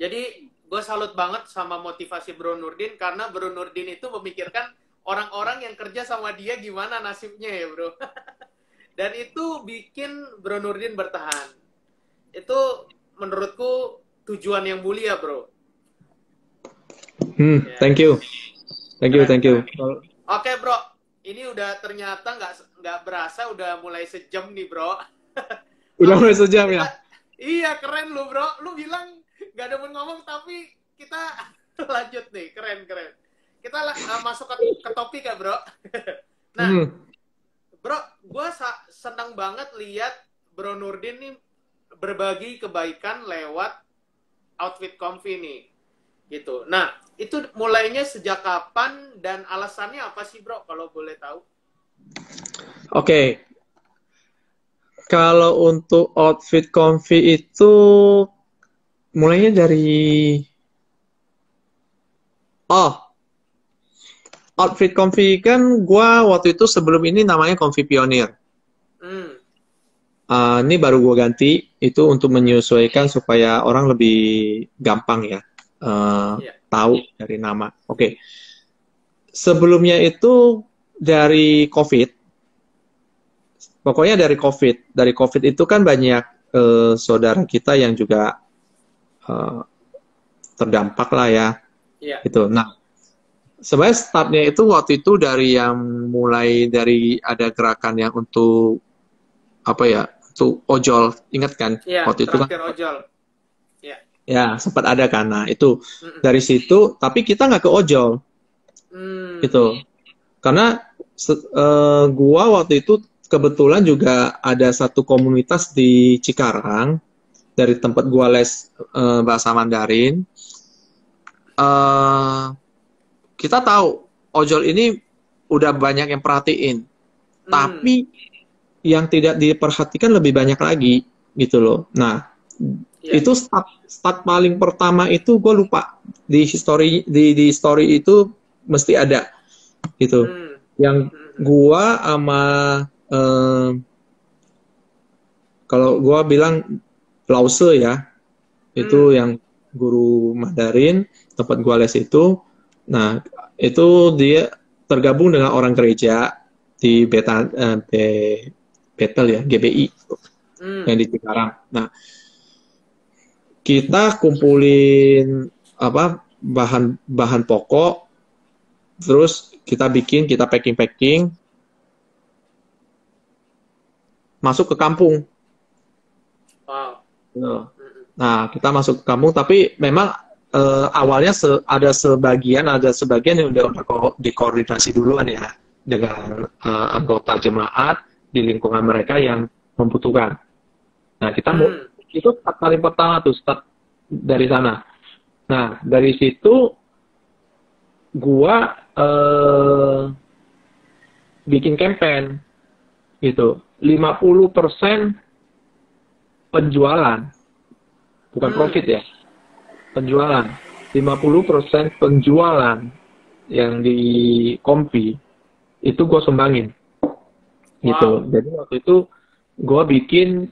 A: Jadi gue salut banget sama motivasi Bro Nurdin, karena Bro Nurdin itu memikirkan orang-orang yang kerja sama dia gimana nasibnya ya bro. Dan itu bikin Bro Nurdin bertahan. Itu menurutku tujuan yang mulia bro.
B: Yes. Thank you.
A: Oke bro, ini udah ternyata nggak berasa udah mulai sejam nih bro.
B: Udah mulai sejam ya?
A: Iya, keren lu bro. Lu bilang nggak ada mau ngomong, tapi kita lanjut nih. Keren. Kita masuk ke topik ya bro. Nah, bro, gue senang banget lihat Bro Nurdin nih berbagi kebaikan lewat outfit comfy nih. Gitu. Nah, itu mulainya sejak kapan dan alasannya apa sih bro, kalau boleh tahu?
B: Oke. Kalau untuk outfit comfy itu mulainya dari outfit comfy kan gua waktu itu sebelum ini namanya Comfy Pioneer. Ini baru gua ganti itu untuk menyesuaikan supaya orang lebih gampang ya tahu dari nama. Oke. Sebelumnya itu dari COVID. Pokoknya dari COVID. Dari COVID itu kan banyak saudara kita yang juga terdampak lah ya. Gitu. Nah, sebenarnya startnya itu waktu itu dari yang mulai dari ada gerakan yang untuk apa ya, untuk ojol, ingat kan? Waktu itu kan
A: ojol.
B: Ya, sempat ada kan. Nah, itu dari situ, tapi kita nggak ke ojol. Gitu. Karena gua waktu itu kebetulan juga ada satu komunitas di Cikarang dari tempat gua les bahasa Mandarin. Kita tahu ojol ini udah banyak yang perhatiin, tapi yang tidak diperhatikan lebih banyak lagi gitu loh. Nah, itu start paling pertama itu gue lupa di story itu mesti ada gitu. Yang gua sama kalau gua bilang Lause ya, itu yang guru Mandarin tempat gua les itu. Nah, itu dia tergabung dengan orang gereja di Betel ya, GBI yang di Cikarang. Nah, kita kumpulin bahan pokok, terus kita packing, masuk ke kampung.
A: Wow.
B: Nah, kita masuk ke kampung, tapi memang awalnya ada sebagian yang udah dikoordinasi duluan ya dengan anggota jemaat di lingkungan mereka yang membutuhkan. Nah, kita itu paling pertama tuh start dari sana. Nah, dari situ gua bikin campaign gitu. 50% penjualan, bukan profit ya, penjualan. 50% penjualan yang di Comfy itu gue sumbangin gitu. Jadi waktu itu gue bikin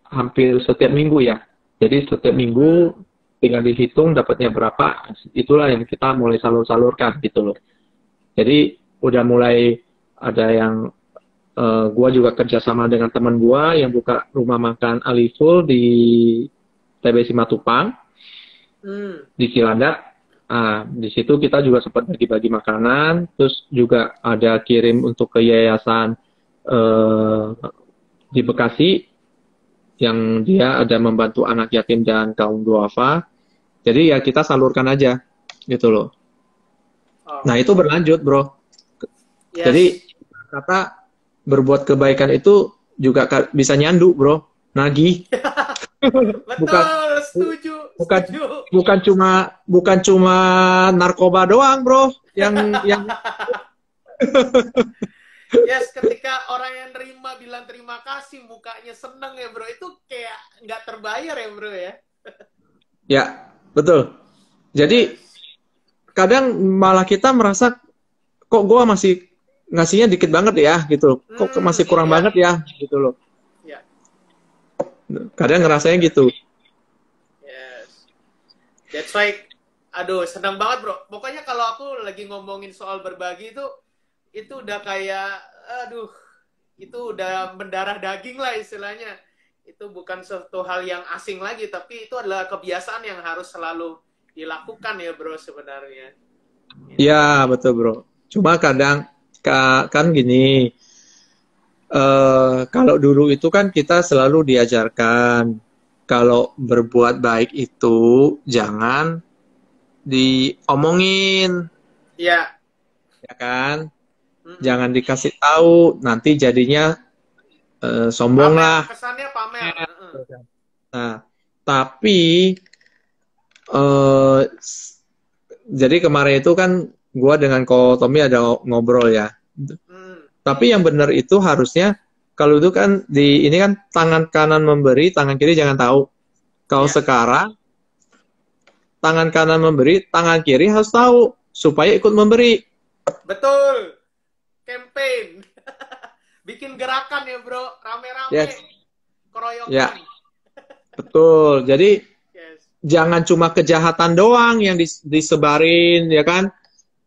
B: hampir setiap minggu ya. Jadi setiap minggu tinggal dihitung dapatnya berapa, itulah yang kita mulai salurkan gitu loh. Jadi udah mulai ada yang gue juga kerjasama dengan teman gue yang buka rumah makan Aliful di TBC Matupang di Cilandak. Di situ kita juga sempat bagi-bagi makanan, terus juga ada kirim untuk ke yayasan di Bekasi yang dia ada membantu anak yatim dan kaum duafa. Jadi ya kita salurkan aja gitu loh. Nah, itu berlanjut bro. Jadi kata berbuat kebaikan itu juga bisa nyandu bro, nagih.
A: Betul, setuju.
B: Bukan cuma narkoba doang bro yang
A: Yes, ketika orang yang terima bilang terima kasih, mukanya seneng ya bro, itu kayak nggak terbayar ya bro ya.
B: Ya, betul. Jadi kadang malah kita merasa kok gue masih ngasihnya dikit banget ya gitu. Kok masih kurang banget ya gitu loh.
A: Ya.
B: Kadang ngerasanya gitu.
A: Yes. That's why, aduh, senang banget bro. Pokoknya kalau aku lagi ngomongin soal berbagi itu udah kayak, aduh, itu udah mendarah daging lah istilahnya. Itu bukan suatu hal yang asing lagi, tapi itu adalah kebiasaan yang harus selalu dilakukan ya bro sebenarnya.
B: Iya, betul bro. Cuma kadang kan gini, kalau dulu itu kan kita selalu diajarkan kalau berbuat baik itu jangan diomongin,
A: Iya.
B: ya kan? Jangan dikasih tahu, nanti jadinya sombong
A: pamer,
B: lah.
A: Kesannya pamer.
B: Nah, tapi jadi kemarin itu kan gua dengan Ko Tommy ada ngobrol ya. Tapi yang benar itu harusnya kalau itu kan ini kan tangan kanan memberi, tangan kiri jangan tahu. Kalau sekarang tangan kanan memberi, tangan kiri harus tahu supaya ikut memberi.
A: Betul. Campaign. Bikin gerakan ya bro, rame-rame.
B: Yes.
A: Keroyokan.
B: Ya. Betul. Jadi jangan cuma kejahatan doang yang disebarin, ya kan?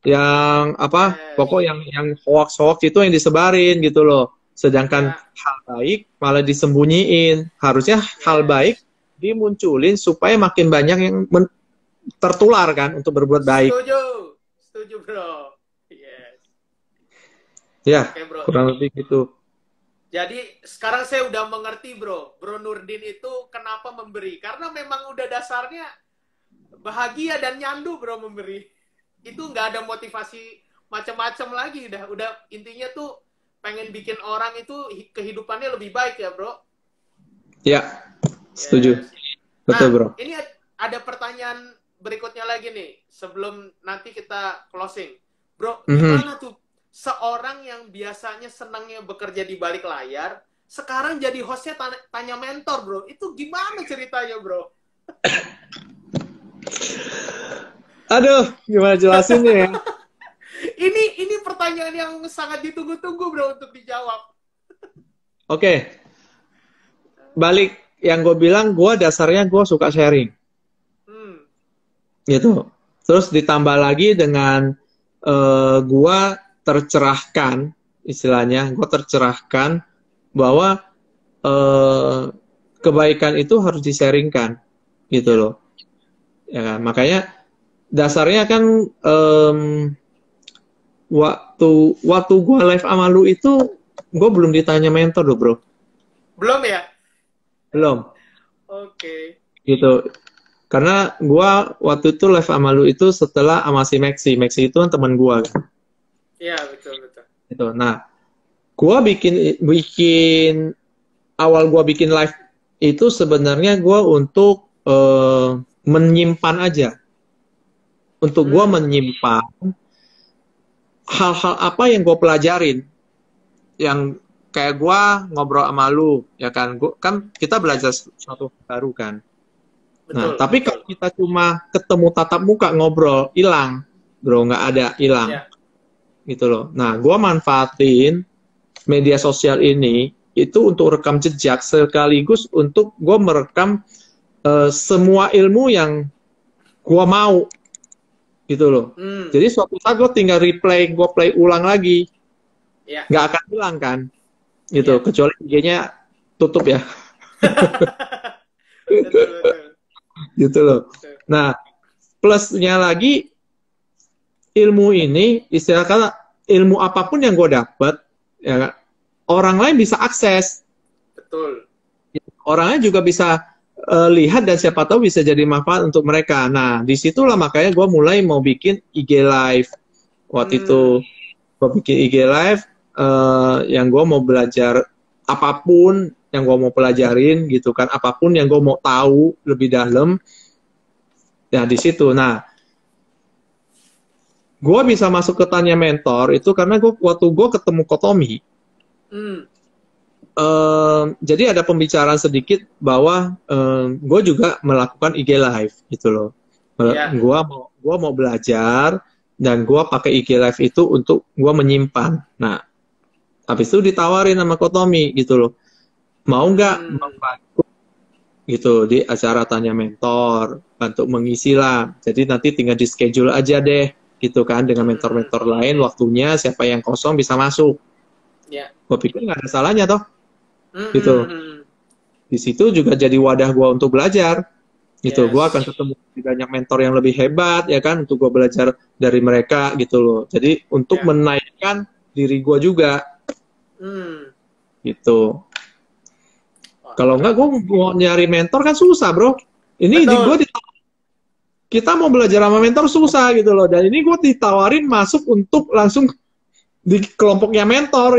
B: Yang apa? Pokok yang hoax itu yang disebarin gitu loh. Sedangkan hal baik malah disembunyiin. Harusnya hal baik dimunculin supaya makin banyak yang tertular kan untuk berbuat baik.
A: Setuju bro.
B: Ya,
A: okay, bro.
B: Kurang lebih gitu.
A: Jadi sekarang saya udah mengerti bro Nurdin itu kenapa memberi. Karena memang udah dasarnya bahagia dan nyandu bro memberi. Itu nggak ada motivasi macam-macam lagi. Udah intinya tuh pengen bikin orang itu kehidupannya lebih baik ya bro.
B: Ya, setuju. Betul bro.
A: Ini ada pertanyaan berikutnya lagi nih. Sebelum nanti kita closing. Bro, gimana tuh? Seorang yang biasanya senangnya bekerja di balik layar, sekarang jadi hostnya tanya mentor, bro. Itu gimana ceritanya, bro?
B: Aduh, gimana jelasinnya ya?
A: Ini pertanyaan yang sangat ditunggu-tunggu, bro, untuk dijawab.
B: Oke. Balik yang gue bilang, gue dasarnya gue suka sharing. Gitu. Terus ditambah lagi dengan gue tercerahkan, istilahnya gue tercerahkan bahwa kebaikan itu harus disaringkan gitu loh, ya kan? Makanya dasarnya kan waktu gue live sama lu itu gue belum ditanya mentor loh bro.
A: Belum ya?
B: Belum.
A: Oke.
B: Gitu. Karena gue waktu itu live sama lu itu setelah sama si Maxi itu kan teman gue kan.
A: Iya, betul.
B: Gitu. Nah, gua bikin awal gua bikin live itu sebenarnya gua untuk menyimpan aja. Untuk gua menyimpan hal-hal apa yang gua pelajarin. Yang kayak gua ngobrol sama lu, ya kan? Kan kita belajar sesuatu baru kan. Betul, nah, tapi kalau kita cuma ketemu tatap muka ngobrol, hilang. Bro, nggak ada, hilang. Yeah. Gitu loh. Nah, gue manfaatin media sosial ini itu untuk rekam jejak sekaligus untuk gue merekam semua ilmu yang gue mau gitu loh. Jadi suatu saat gue tinggal replay, gue play ulang lagi, nggak akan hilang kan, gitu. Kecuali IG-nya tutup ya. Gitu loh. Nah, plusnya lagi ilmu ini, istilahnya ilmu apapun yang gue dapat, ya, orang lain bisa akses.
A: Betul.
B: Orangnya juga bisa lihat dan siapa tahu bisa jadi manfaat untuk mereka. Nah, disitulah makanya gue mulai mau bikin IG Live. Waktu itu gue bikin IG Live yang gue mau belajar apapun yang gue mau pelajarin gitu kan, apapun yang gue mau tahu lebih dalam. Ya di situ. Nah, gue bisa masuk ke tanya mentor itu karena waktu gue ketemu Ko Tommy. Jadi ada pembicaraan sedikit bahwa gue juga melakukan IG Live gitu loh. Gue mau belajar dan gue pakai IG Live itu untuk gue menyimpan. Nah, habis itu ditawarin sama Kotomi gitu loh, mau nggak membantu gitu di acara Tanya Mentor, bantu mengisi lah. Jadi nanti tinggal di schedule aja deh gitu kan, dengan mentor-mentor lain waktunya siapa yang kosong bisa masuk.
A: Ya.
B: Gue pikir nggak ada salahnya toh, gitu. Di situ juga jadi wadah gue untuk belajar. Gitu, gue akan ketemu banyak mentor yang lebih hebat ya kan, untuk gue belajar dari mereka gitu loh. Jadi untuk menaikkan diri gue juga. Gitu. Kalau enggak gue mau nyari mentor kan susah bro. Ini di gue kita mau belajar sama mentor susah gitu loh. Dan ini gue ditawarin masuk untuk langsung di kelompoknya mentor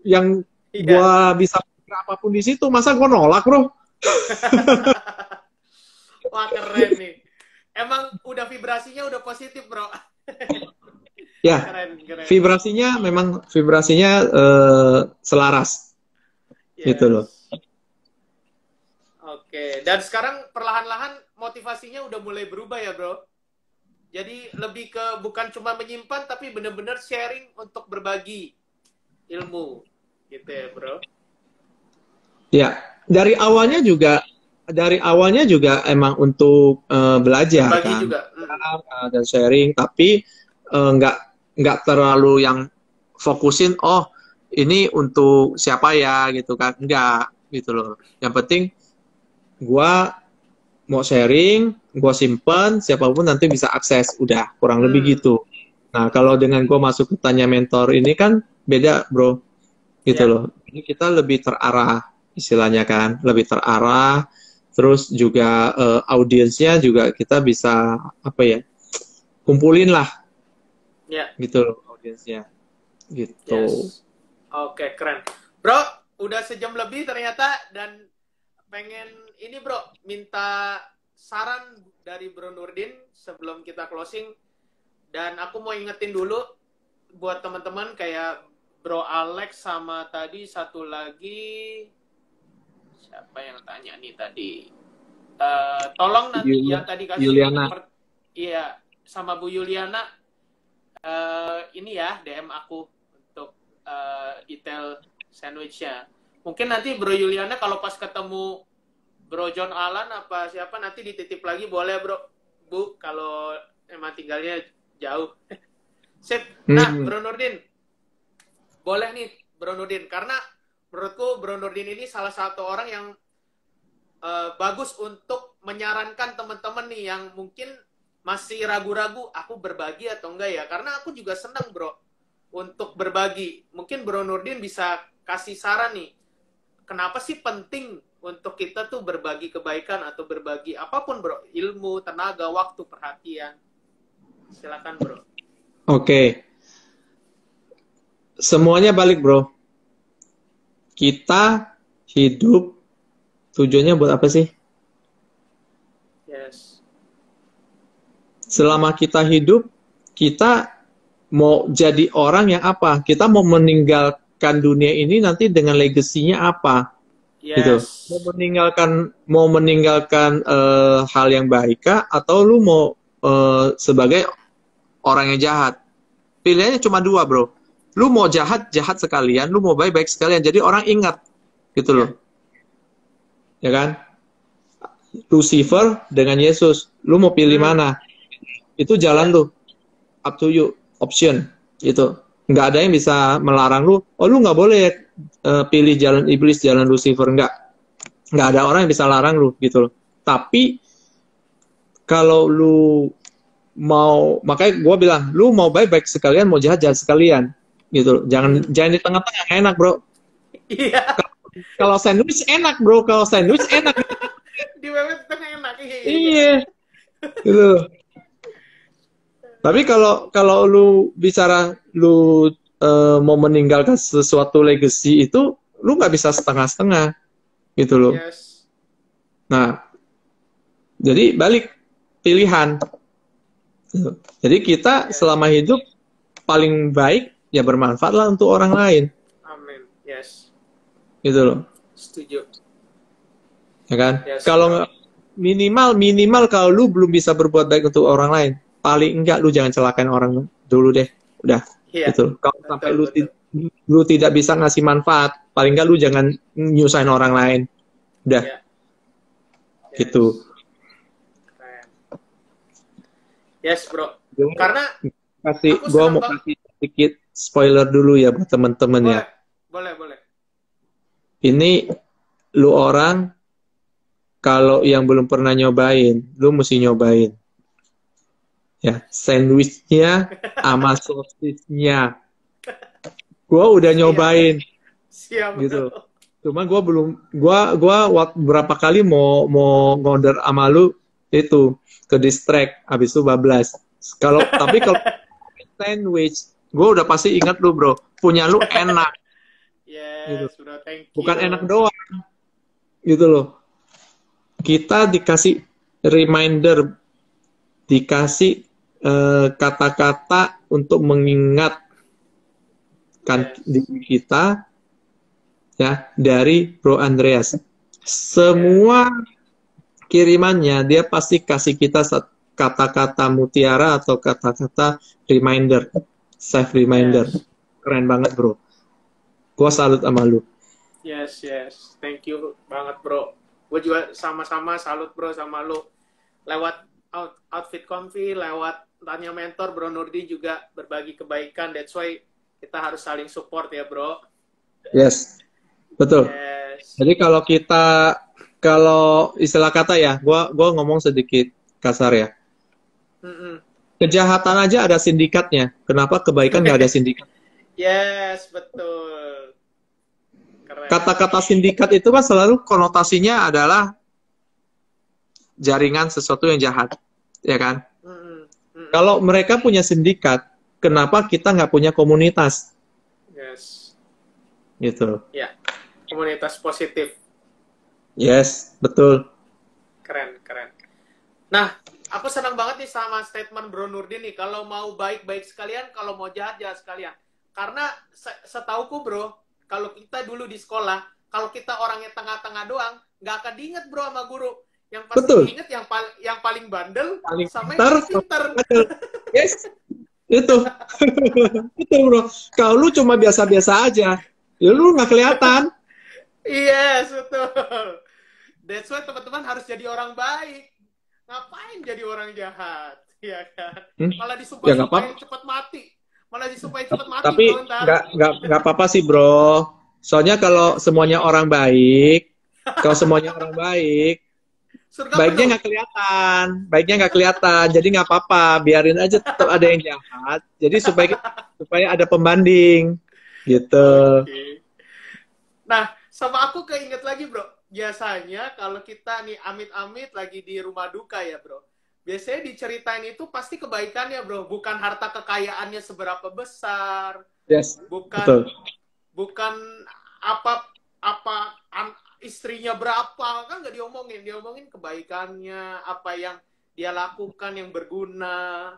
B: yang gue bisa apapun di situ. Masa gue nolak bro?
A: Wah keren nih. Emang udah vibrasinya udah positif bro.
B: Ya,
A: keren.
B: vibrasinya selaras, gitu loh.
A: Oke, dan sekarang perlahan-lahan motivasinya udah mulai berubah ya bro. Jadi lebih ke bukan cuma menyimpan, tapi benar-benar sharing untuk berbagi ilmu, gitu ya bro.
B: Ya, dari awalnya juga emang untuk belajar kan, juga. Dan sharing, tapi nggak terlalu yang fokusin ini untuk siapa ya gitu kan, enggak gitu loh. Yang penting gua mau sharing, gua simpen, siapapun nanti bisa akses, udah kurang lebih gitu. Nah kalau dengan gua masuk ke Tanya Mentor ini kan beda bro, gitu loh. Ini kita lebih terarah istilahnya kan, lebih terarah. Terus juga audiensnya juga kita bisa kumpulin lah. Gitu loh audiensnya. Gitu.
A: Oke, keren. Bro, udah sejam lebih ternyata, dan pengen ini bro, minta saran dari Bro Nurdin sebelum kita closing. Dan aku mau ingetin dulu buat teman-teman kayak Bro Alex sama tadi satu lagi, siapa yang tanya nih tadi? Tolong nanti yang tadi kasih
B: Yuliana.
A: Iya, sama Bu Yuliana. Ini ya DM aku untuk detail sandwichnya. Mungkin nanti Bro Yuliana kalau pas ketemu Bro John Alan apa siapa nanti dititip lagi boleh bro, Bu, kalau emang tinggalnya jauh. Sip. Nah Bro Nurdin, boleh nih Bro Nurdin, karena menurutku Bro Nurdin ini salah satu orang yang bagus untuk menyarankan teman-teman nih yang mungkin masih ragu-ragu, aku berbagi atau enggak ya? Karena aku juga senang bro untuk berbagi. Mungkin Bro Nurdin bisa kasih saran nih, kenapa sih penting untuk kita tuh berbagi kebaikan atau berbagi apapun bro, ilmu, tenaga, waktu, perhatian. Silakan bro.
B: Oke. Semuanya balik bro. Kita hidup tujuannya buat apa sih? Selama kita hidup, kita mau jadi orang yang apa? Kita mau meninggalkan dunia ini nanti dengan legasinya apa? Gitu. Mau meninggalkan hal yang baik kah? Atau lu mau sebagai orang yang jahat? Pilihannya cuma dua bro. Lu mau jahat sekalian, lu mau baik sekalian. Jadi orang ingat, gitu loh. Ya kan? Lucifer dengan Yesus, lu mau pilih mana? Itu jalan lu, up to you, option, gitu. Nggak ada yang bisa melarang lu, lu nggak boleh pilih jalan iblis, jalan Lucifer, nggak ada orang yang bisa larang lu, gitu loh. Tapi, kalau lu mau, makanya gue bilang, lu mau baik sekalian, mau jahat sekalian, gitu loh. Jangan di tengah-tengah, enak bro.
A: Iya.
B: Kalau sandwich enak bro,
A: Di webet tengah enak,
B: iya. Gitu. Tapi kalau lu bicara lu mau meninggalkan sesuatu legacy itu, lu nggak bisa setengah-setengah, gitu loh. Nah, jadi balik pilihan. Jadi kita selama hidup paling baik ya bermanfaat lah untuk orang lain.
A: Amin.
B: Gitu loh.
A: Setuju.
B: Ya kan? Kalau minimal kalau lu belum bisa berbuat baik untuk orang lain, paling enggak lu jangan celakain orang dulu deh, udah.
A: Iya.
B: Gitu. Kalau sampai
A: Betul.
B: lu tidak bisa ngasih manfaat, paling nggak lu jangan nyusahin orang lain. Udah.
A: Iya.
B: Gitu.
A: Keren. Yes, bro.
B: Gua
A: Karena
B: mau kasih sedikit spoiler dulu ya buat teman-teman ya.
A: Boleh.
B: Ini lu orang kalau yang belum pernah nyobain, lu mesti nyobain. Ya, sandwichnya sama sosisnya. Gua udah nyobain.
A: Siap.
B: Gitu. Cuma gua belum berapa kali mau ngorder sama lu itu ke distract, habis itu bablas. Tapi kalau sandwich, gua udah pasti ingat lu, bro. Punya lu enak.
A: Yes,
B: gitu.
A: bro, thank you.
B: Bukan enak doang. Gitu loh. Kita dikasih reminder, dikasih kata-kata untuk mengingatkan diri kita ya dari Bro Andreas. Semua kirimannya dia pasti kasih kita kata-kata mutiara atau kata-kata reminder, save reminder. Keren banget, bro. Gua salut sama lu.
A: Yes. Thank you banget, bro. Gue juga sama-sama salut, bro, sama lu. Lewat outfit comfy, lewat tanya mentor, Bro Nurdin juga berbagi kebaikan. That's why kita harus saling support ya, bro.
B: Yes, betul.
A: Yes.
B: Jadi kalau istilah kata ya, gua ngomong sedikit kasar ya. Kejahatan aja ada sindikatnya. Kenapa kebaikan nggak ada sindikat?
A: Yes, betul.
B: Kata-kata sindikat itu kan selalu konotasinya adalah jaringan sesuatu yang jahat, ya kan? Kalau mereka punya sindikat, kenapa kita nggak punya komunitas?
A: Yes.
B: Gitu.
A: Ya, komunitas positif.
B: Yes, betul.
A: Keren. Nah, aku senang banget nih sama statement Bro Nurdin nih. Kalau mau baik-baik sekalian, kalau mau jahat sekalian. Karena setauku, bro, kalau kita dulu di sekolah, kalau kita orangnya tengah-tengah doang, nggak akan diinget, bro, sama guru. Yang pasti diinget yang paling bandel, sama yang paling pintar.
B: Yes, itu. Itu, bro. Kalau lu cuma biasa-biasa aja, ya lu nggak kelihatan.
A: Yes, betul. That's why teman-teman harus jadi orang baik. Ngapain jadi orang jahat? Ya kan? Malah disumpah-sumpahin cepat mati.
B: Tapi nggak apa-apa sih, bro. Soalnya kalau semuanya orang baik, baiknya nggak kelihatan, jadi nggak apa-apa, biarin aja tetap ada yang jahat. Jadi supaya ada pembanding, gitu.
A: Okay. Nah, sama aku keinget lagi, bro. Biasanya kalau kita nih amit-amit lagi di rumah duka ya, bro. Biasanya diceritain itu pasti kebaikannya, bro. Bukan harta kekayaannya seberapa besar.
B: Yes.
A: Bukan apa istrinya berapa, kan nggak diomongin. Diomongin kebaikannya, apa yang dia lakukan yang berguna.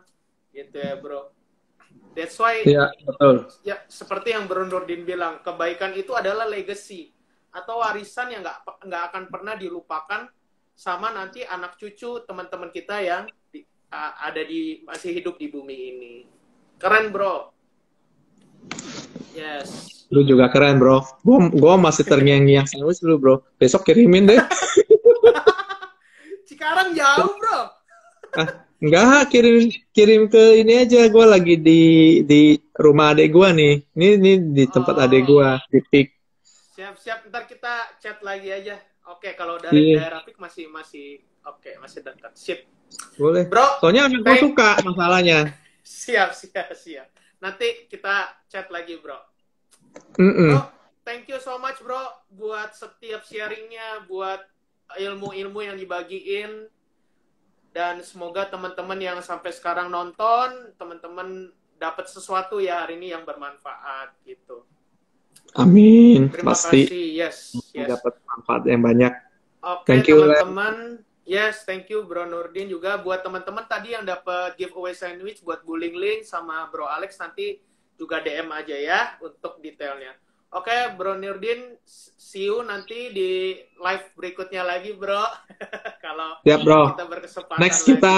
A: Gitu ya, bro. That's why
B: betul.
A: Ya, seperti yang Bro Nurdin bilang, kebaikan itu adalah legacy atau warisan yang nggak akan pernah dilupakan sama nanti anak cucu teman-teman kita yang masih hidup di bumi ini. Keren, bro. Yes.
B: Lu juga keren, bro. Gua masih terngiang-ngiang sandwich lu, bro. Besok kirimin deh.
A: Cikarang jauh, bro.
B: Enggak, kirim ke ini aja. Gua lagi di rumah adek gua nih. Ini di tempat adek gua, di PIK.
A: Siap. Ntar kita chat lagi aja. Oke, kalau dari daerah PIK masih oke, masih dekat. Sip.
B: Boleh.
A: Bro,
B: soalnya anak gua suka masalahnya.
A: Siap. Nanti kita chat lagi, bro. Bro, thank you so much, bro, buat setiap sharingnya, buat ilmu-ilmu yang dibagiin. Dan semoga teman-teman yang sampai sekarang nonton, teman-teman dapat sesuatu ya hari ini yang bermanfaat gitu.
B: Amin.
A: Terima
B: Pasti.
A: kasih. Yes.
B: Dapat manfaat yang banyak.
A: Oke, teman-teman. Yes, thank you Bro Nurdin juga. Buat teman-teman tadi yang dapat giveaway sandwich buat Bu Ling Ling sama Bro Alex, nanti juga DM aja ya untuk detailnya. Oke, Bro Nurdin, see you nanti di live berikutnya lagi, bro. Kalau
B: bro.
A: Kita berkesempatan
B: next lagi. Kita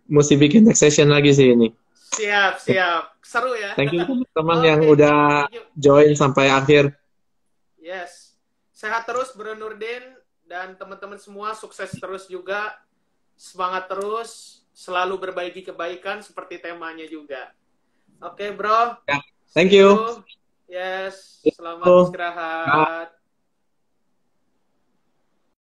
B: mesti bikin next session lagi sih ini.
A: Siap, siap. Seru ya.
B: Thank you teman yang udah join sampai akhir.
A: Yes. Sehat terus Bro Nurdin dan teman-teman semua, sukses terus juga. Semangat terus, selalu berbagi kebaikan seperti temanya juga. Oke, Bro.
B: Thank you.
A: Yes. Selamat istirahat.